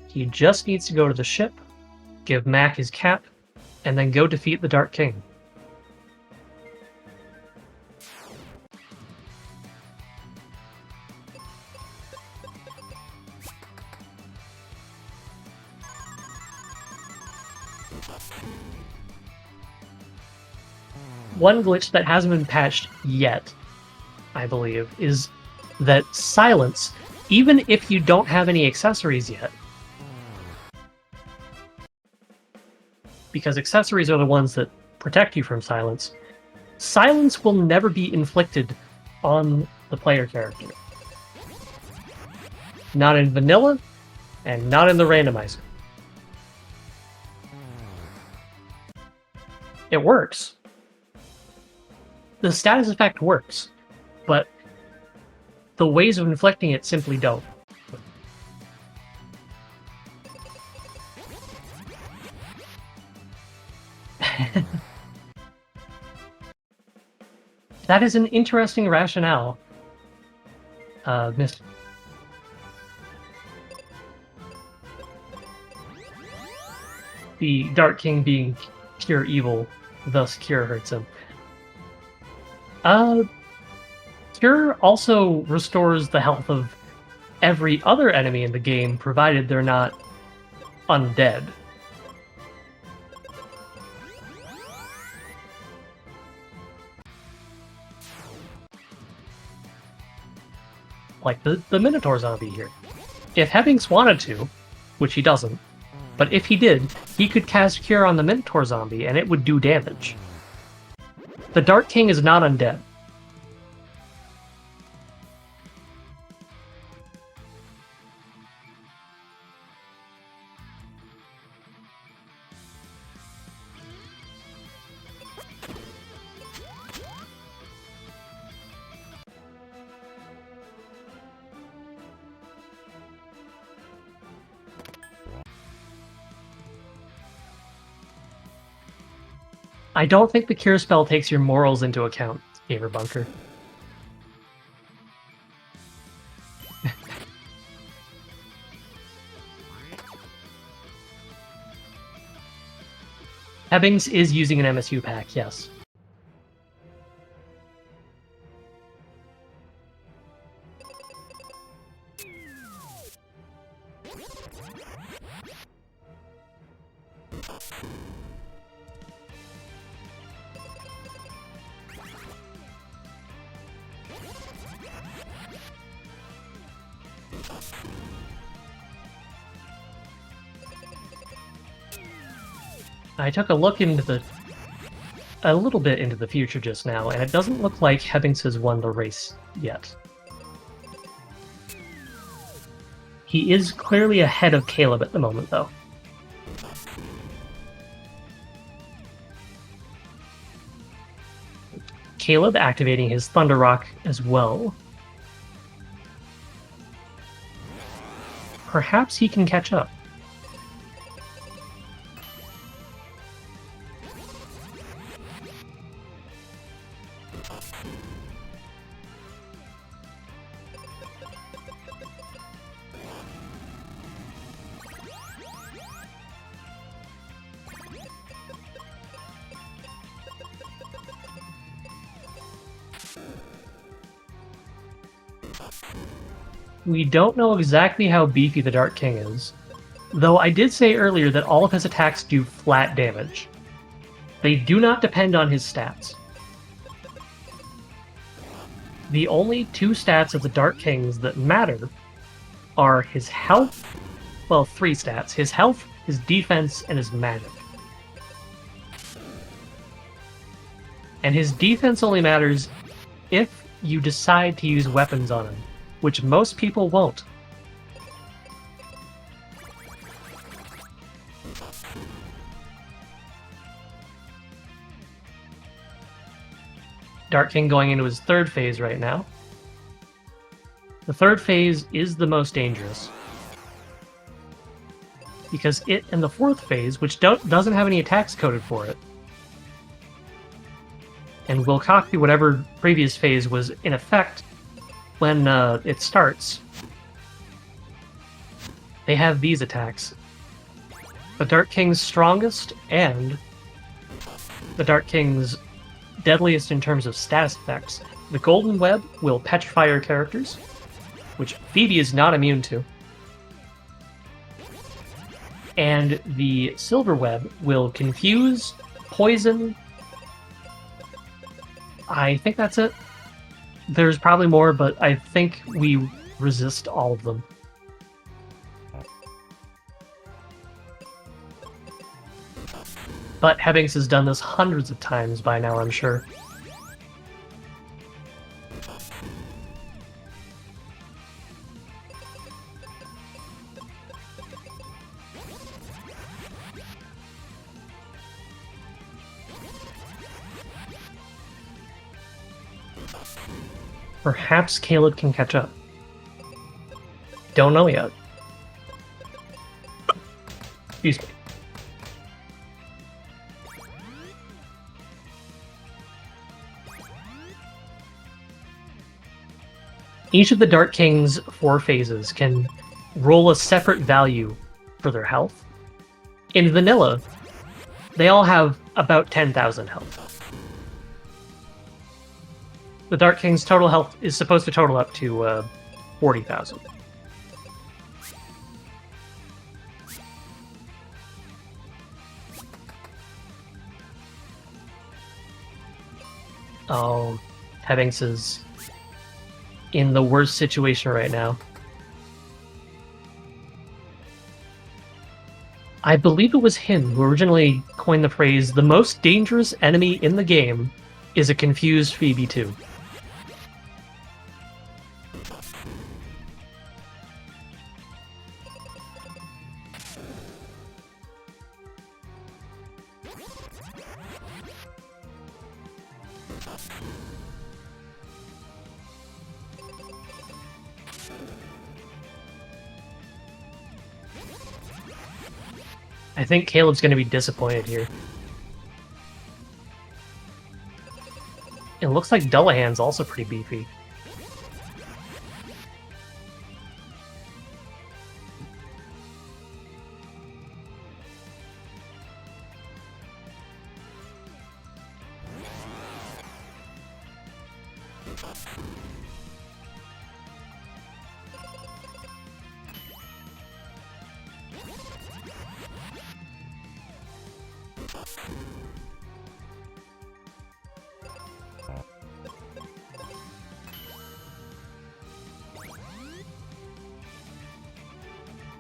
He just needs to go to the ship, give Mac his cap, and then go defeat the Dark King. One glitch that hasn't been patched yet, I believe, is that silence, even if you don't have any accessories yet, because accessories are the ones that protect you from silence, silence will never be inflicted on the player character. Not in vanilla, and not in the randomizer. It works. The status effect works, but the ways of inflicting it simply don't. That is an interesting rationale, Miss. The Dark King being pure evil, thus Cure hurts him. Cure also restores the health of every other enemy in the game, provided they're not undead. Like the Minotaur zombie here. If Hebinx wanted to, which he doesn't, but if he did, he could cast Cure on the Minotaur zombie and it would do damage. The Dark King is not undead. I don't think the Cure spell takes your morals into account, Gamer Bunker. Hebinx is using an MSU pack, yes. I took a look into a little bit into the future just now, and it doesn't look like Hebinx has won the race yet. He is clearly ahead of Caleb at the moment, though. Caleb activating his Thunder Rock as well. Perhaps he can catch up. We don't know exactly how beefy the Dark King is, though I did say earlier that all of his attacks do flat damage. They do not depend on his stats. The only two stats of the Dark Kings that matter are his health, well, three stats: his health, his defense, and his magic. And his defense only matters if you decide to use weapons on him, which most people won't. Dark King going into his third phase right now. The third phase is the most dangerous, because it and the fourth phase, which doesn't have any attacks coded for it, and will copy whatever previous phase was in effect when it starts. They have these attacks. The Dark King's strongest and the Dark King's deadliest in terms of status effects. The Golden Web will petrify your characters, which Phoebe is not immune to. And the Silver Web will confuse, poison. I think that's it. There's probably more, but I think we resist all of them. but Hebinx has done this hundreds of times by now, I'm sure. Perhaps Caleb can catch up. Don't know yet. Excuse me. Each of the Dark King's 4 phases can roll a separate value for their health. In vanilla, they all have about 10,000 health. The Dark King's total health is supposed to total up to 40,000. Oh, Hebinx is in the worst situation right now. I believe it was him who originally coined the phrase, "The most dangerous enemy in the game is a confused Phoebe 2." I think Caleb's going to be disappointed here. It looks like Dullahan's also pretty beefy.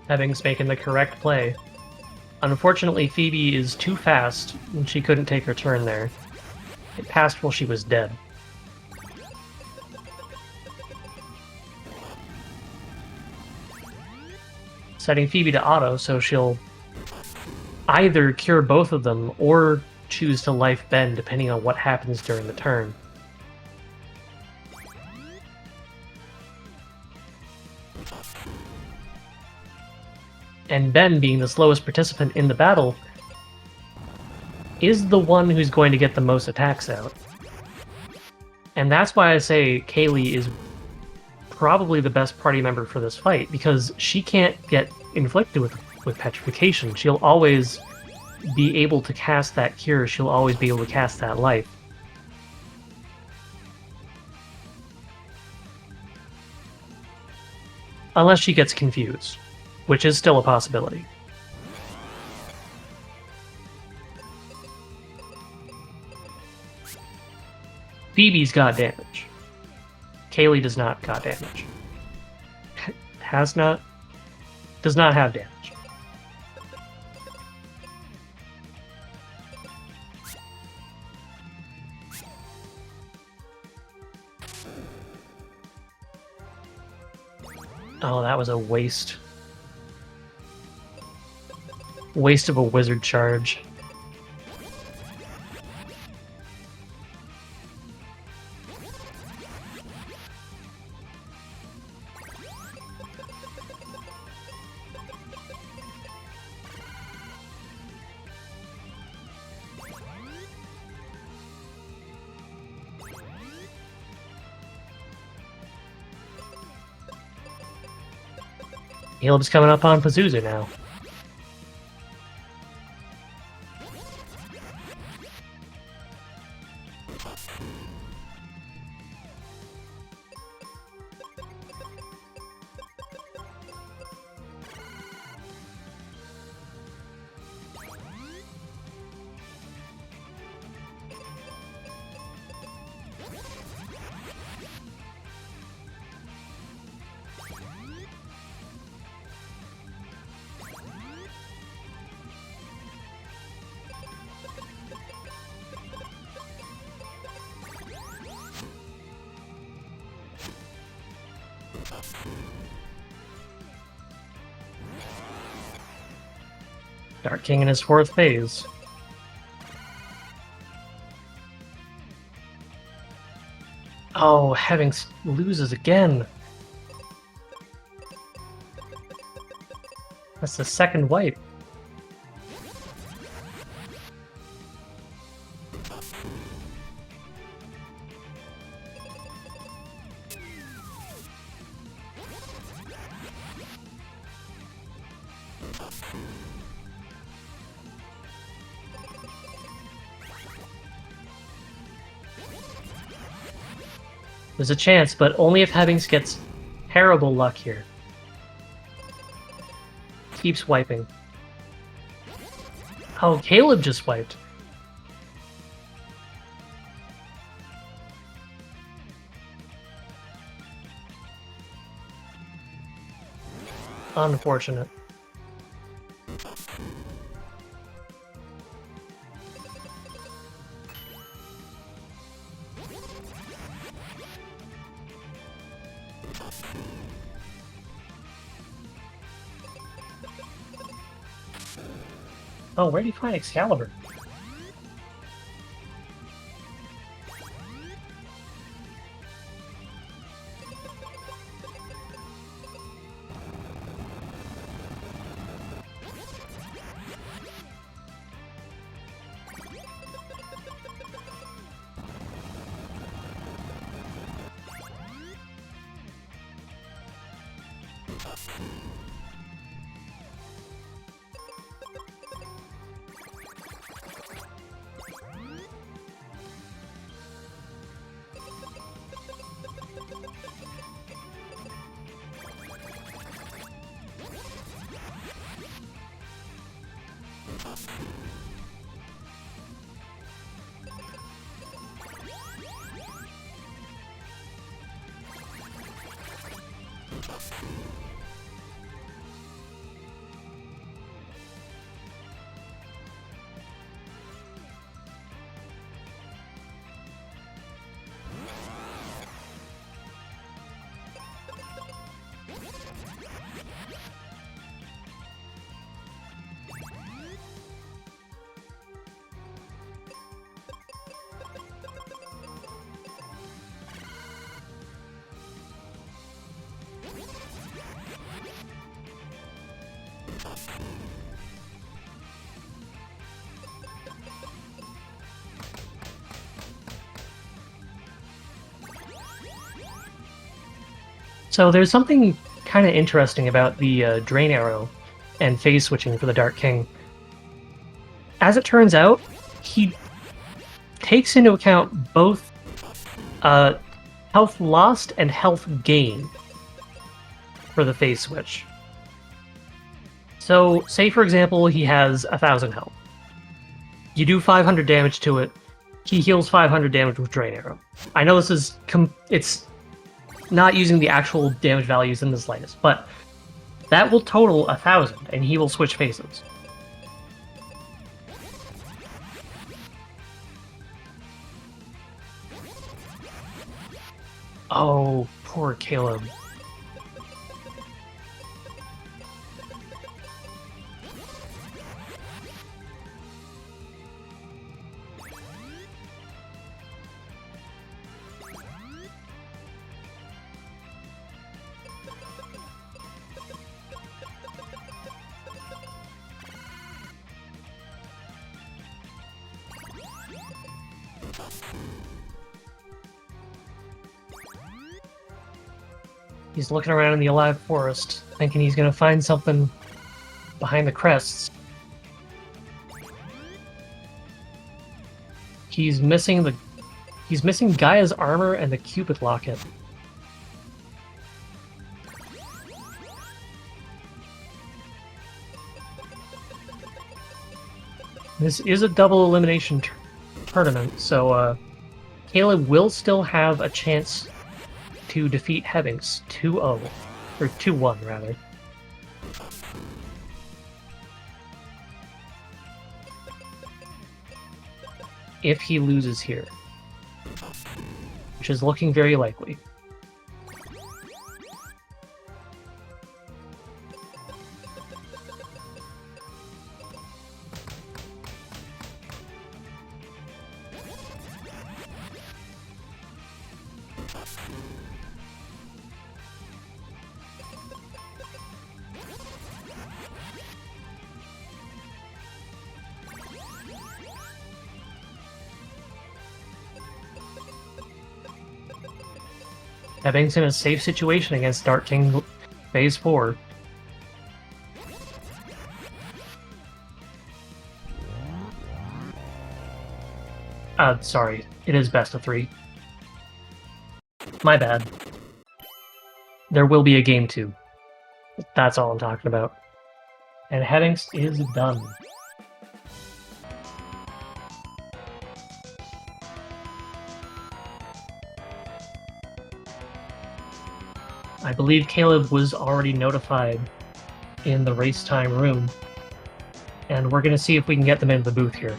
Hebinx making the correct play. Unfortunately, Phoebe is too fast, and she couldn't take her turn there. It passed while she was dead. Setting Phoebe to auto, so she'll either cure both of them or choose to life Ben, depending on what happens during the turn. And Ben, being the slowest participant in the battle, is the one who's going to get the most attacks out. And that's why I say Kaylee is probably the best party member for this fight, because she can't get inflicted with petrification. She'll always be able to cast that cure, she'll always be able to cast that life. Unless she gets confused, which is still a possibility. Phoebe's got damage. Kaylee does not got damage. Does not have damage. Oh, that was a waste. Waste of a wizard charge. Caleb's coming up on Pazuzu now. Dark King in his 4th phase. Oh, Hebinx loses again. That's the 2nd wipe. There's a chance, but only if Hebinx gets terrible luck here. Keeps wiping. Oh, Caleb just wiped. Unfortunate. Oh, where did he find Excalibur? So there's something kind of interesting about the Drain Arrow and phase switching for the Dark King. As it turns out, he takes into account both health lost and health gain for the phase switch. So, say for example, he has 1,000 health. You do 500 damage to it, he heals 500 damage with Drain Arrow. I know this is it's not using the actual damage values in the slightest, but that will total 1,000, and he will switch phases. Oh, poor Caleb. He's looking around in the alive forest, thinking he's gonna find something behind the crests. He's missing Gaia's armor and the Cupid locket. This is a double elimination tournament, so Caleb will still have a chance to defeat Hebinx 2-0, or 2-1 rather. If he loses here, which is looking very likely. Hebinx in a safe situation against Dart King Phase 4. Sorry. It is best of 3. My bad. There will be a game 2. That's all I'm talking about. And Hebinx is done. I believe Caleb was already notified in the race time room, and we're going to see if we can get them into the booth here.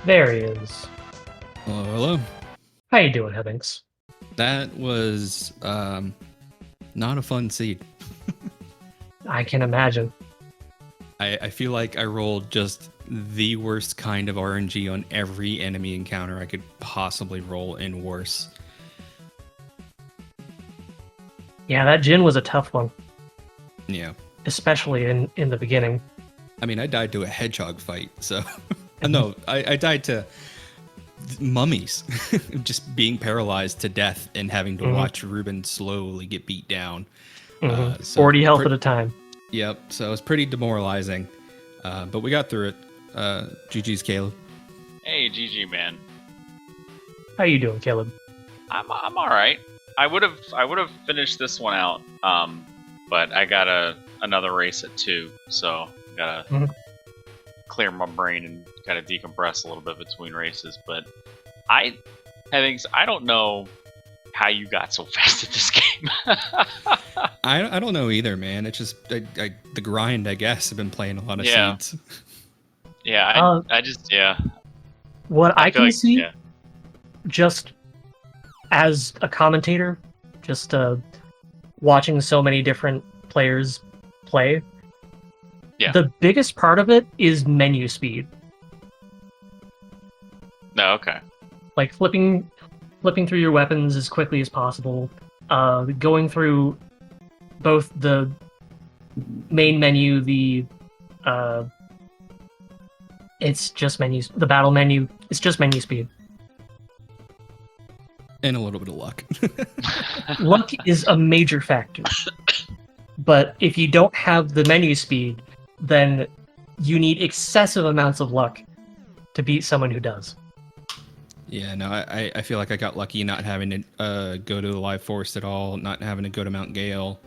There he is. Hello, hello. How you doing, Hebinx? That was not a fun seed. I can imagine. I feel like I rolled just the worst kind of RNG on every enemy encounter I could possibly roll, and worse. Yeah, that Jin was a tough one. Yeah. Especially in the beginning. I mean, I died to a hedgehog fight, so... No, I died to mummies. Just being paralyzed to death and having to watch Ruben slowly get beat down. 40 health at a time. Yep, so it was pretty demoralizing. But we got through it. GG's, Caleb. Hey, GG, man. How you doing, Caleb? I'm all right. I would have finished this one out, but I got another race at 2, so gotta clear my brain and kind of decompress a little bit between races. But I don't know how you got so fast at this game. I don't know either, man. It's just the grind, I guess. I've been playing a lot of seeds. Yeah, What I can like, see, just as a commentator, just watching so many different players play, the biggest part of it is menu speed. No, okay. Like flipping through your weapons as quickly as possible, going through both the main menu, it's just menus, the battle menu, it's just menu speed. And a little bit of luck. Luck is a major factor. But if you don't have the menu speed, then you need excessive amounts of luck to beat someone who does. Yeah, no, I feel like I got lucky not having to go to the live forest at all, not having to go to Mount Gale.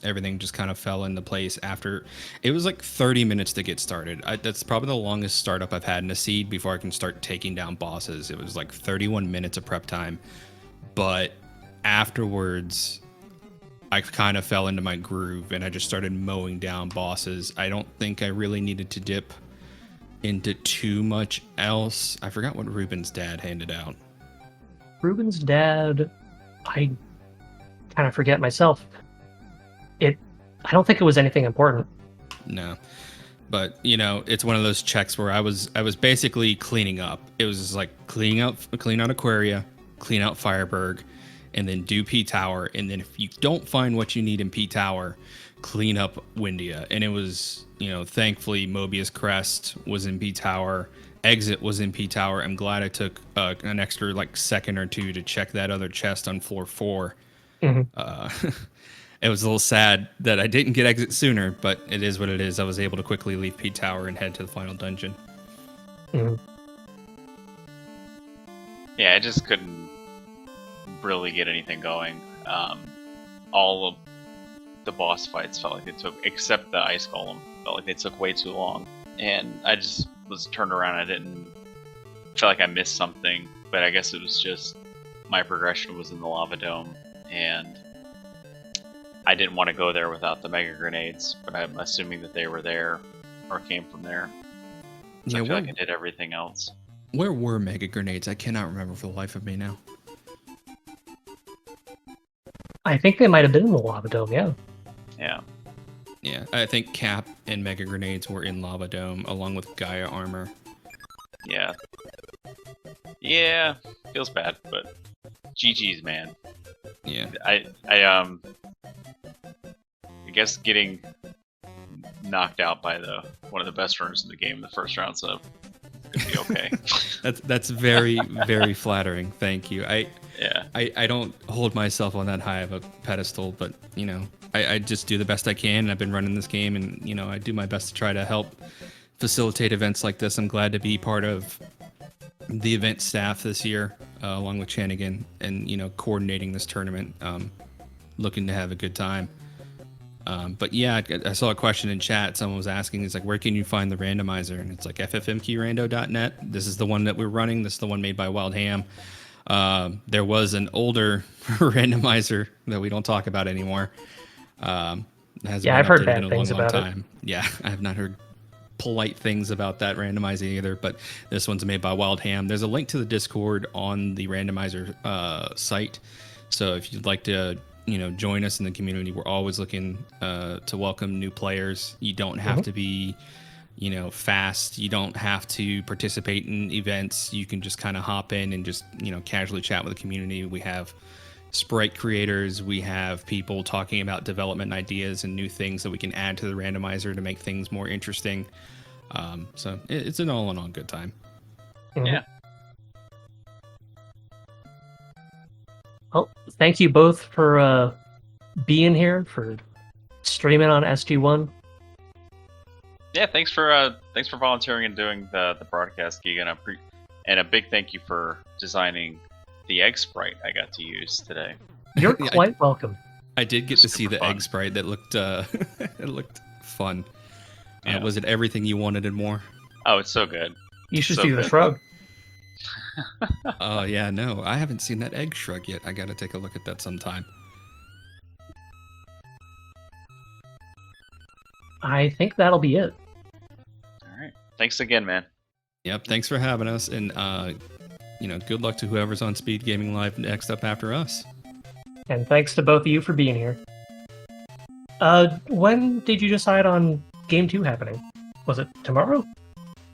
Everything just kind of fell into place after. It was like 30 minutes to get started. That's probably the longest startup I've had in a seed before I can start taking down bosses. It was like 31 minutes of prep time. But afterwards, I kind of fell into my groove and I just started mowing down bosses. I don't think I really needed to dip into too much else. I forgot what Ruben's dad handed out. Ruben's dad, I kind of forget myself. I don't think it was anything important. No, but you know, it's one of those checks where I was basically cleaning up. It was just like clean out Aquaria, clean out Fireberg, and then do P Tower. And then if you don't find what you need in P Tower, clean up Windia. And it was, you know, thankfully Mobius Crest was in P Tower, Exit was in P Tower. I'm glad I took an extra like second or two to check that other chest on floor 4. It was a little sad that I didn't get Exit sooner, but it is what it is. I was able to quickly leave P Tower and head to the final dungeon. Yeah, I just couldn't really get anything going. All of the boss fights felt like they took, except the Ice Golem, felt like they took way too long. And I just was turned around. I felt like I missed something, but I guess it was just my progression was in the lava dome, and I didn't want to go there without the mega grenades, but I'm assuming that they were there or came from there. So I feel like I did everything else. Where were mega grenades? I cannot remember for the life of me now. I think they might have been in the lava dome, yeah. Yeah, I think Cap and mega grenades were in lava dome along with Gaia armor. Yeah, feels bad, but GG's, man. Yeah. I guess getting knocked out by one of the best runners in the game in the first round, so could be okay. That's very, very flattering. Thank you. Yeah. I don't hold myself on that high of a pedestal, but you know, I just do the best I can. I've been running this game, and you know, I do my best to try to help facilitate events like this. I'm glad to be part of the event staff this year, along with Chanigan, and you know, coordinating this tournament. Looking to have a good time. But yeah, I saw a question in chat. Someone was asking, "Is like, where can you find the randomizer?" And it's like FFMQRando.net. This is the one that we're running. This is the one made by Wild Ham. There was an older randomizer that we don't talk about anymore. I've heard bad things about it. Yeah, I have not heard polite things about that randomizer either, but this one's made by Wild Ham. There's a link to the Discord on the randomizer site. So if you'd like to, you know, join us in the community, we're always looking to welcome new players. You don't have to be, you know, fast. You don't have to participate in events. You can just kind of hop in and just, you know, casually chat with the community. We have sprite creators. We have people talking about development ideas and new things that we can add to the randomizer to make things more interesting. So it's an all-in-all good time. Yeah. Well, thank you both for being here, for streaming on SG1. Yeah, thanks for volunteering and doing the broadcast, Keegan. And a big thank you for designing the egg sprite I got to use today. You're quite welcome. I did get to see the egg sprite that looked it looked fun. Yeah. Was it everything you wanted and more? Oh, it's so good. You should So see the good. shrug. Oh yeah, no, I haven't seen that egg shrug yet. I got to take a look at that sometime. I think that'll be it. All right. Thanks again, man. Yep, thanks for having us, and you know, good luck to whoever's on Speedgaming Live next up after us. And thanks to both of you for being here. When did you decide on Game 2 happening? Was it tomorrow?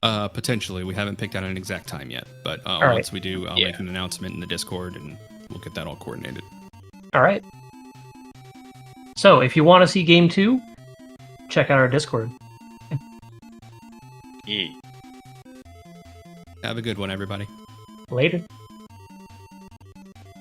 Potentially. We haven't picked out an exact time yet, but right. once we do, I'll make an announcement in the Discord, and we'll get that all coordinated. All right. So, if you want to see Game 2, check out our Discord. Yeah. Have a good one, everybody. Later.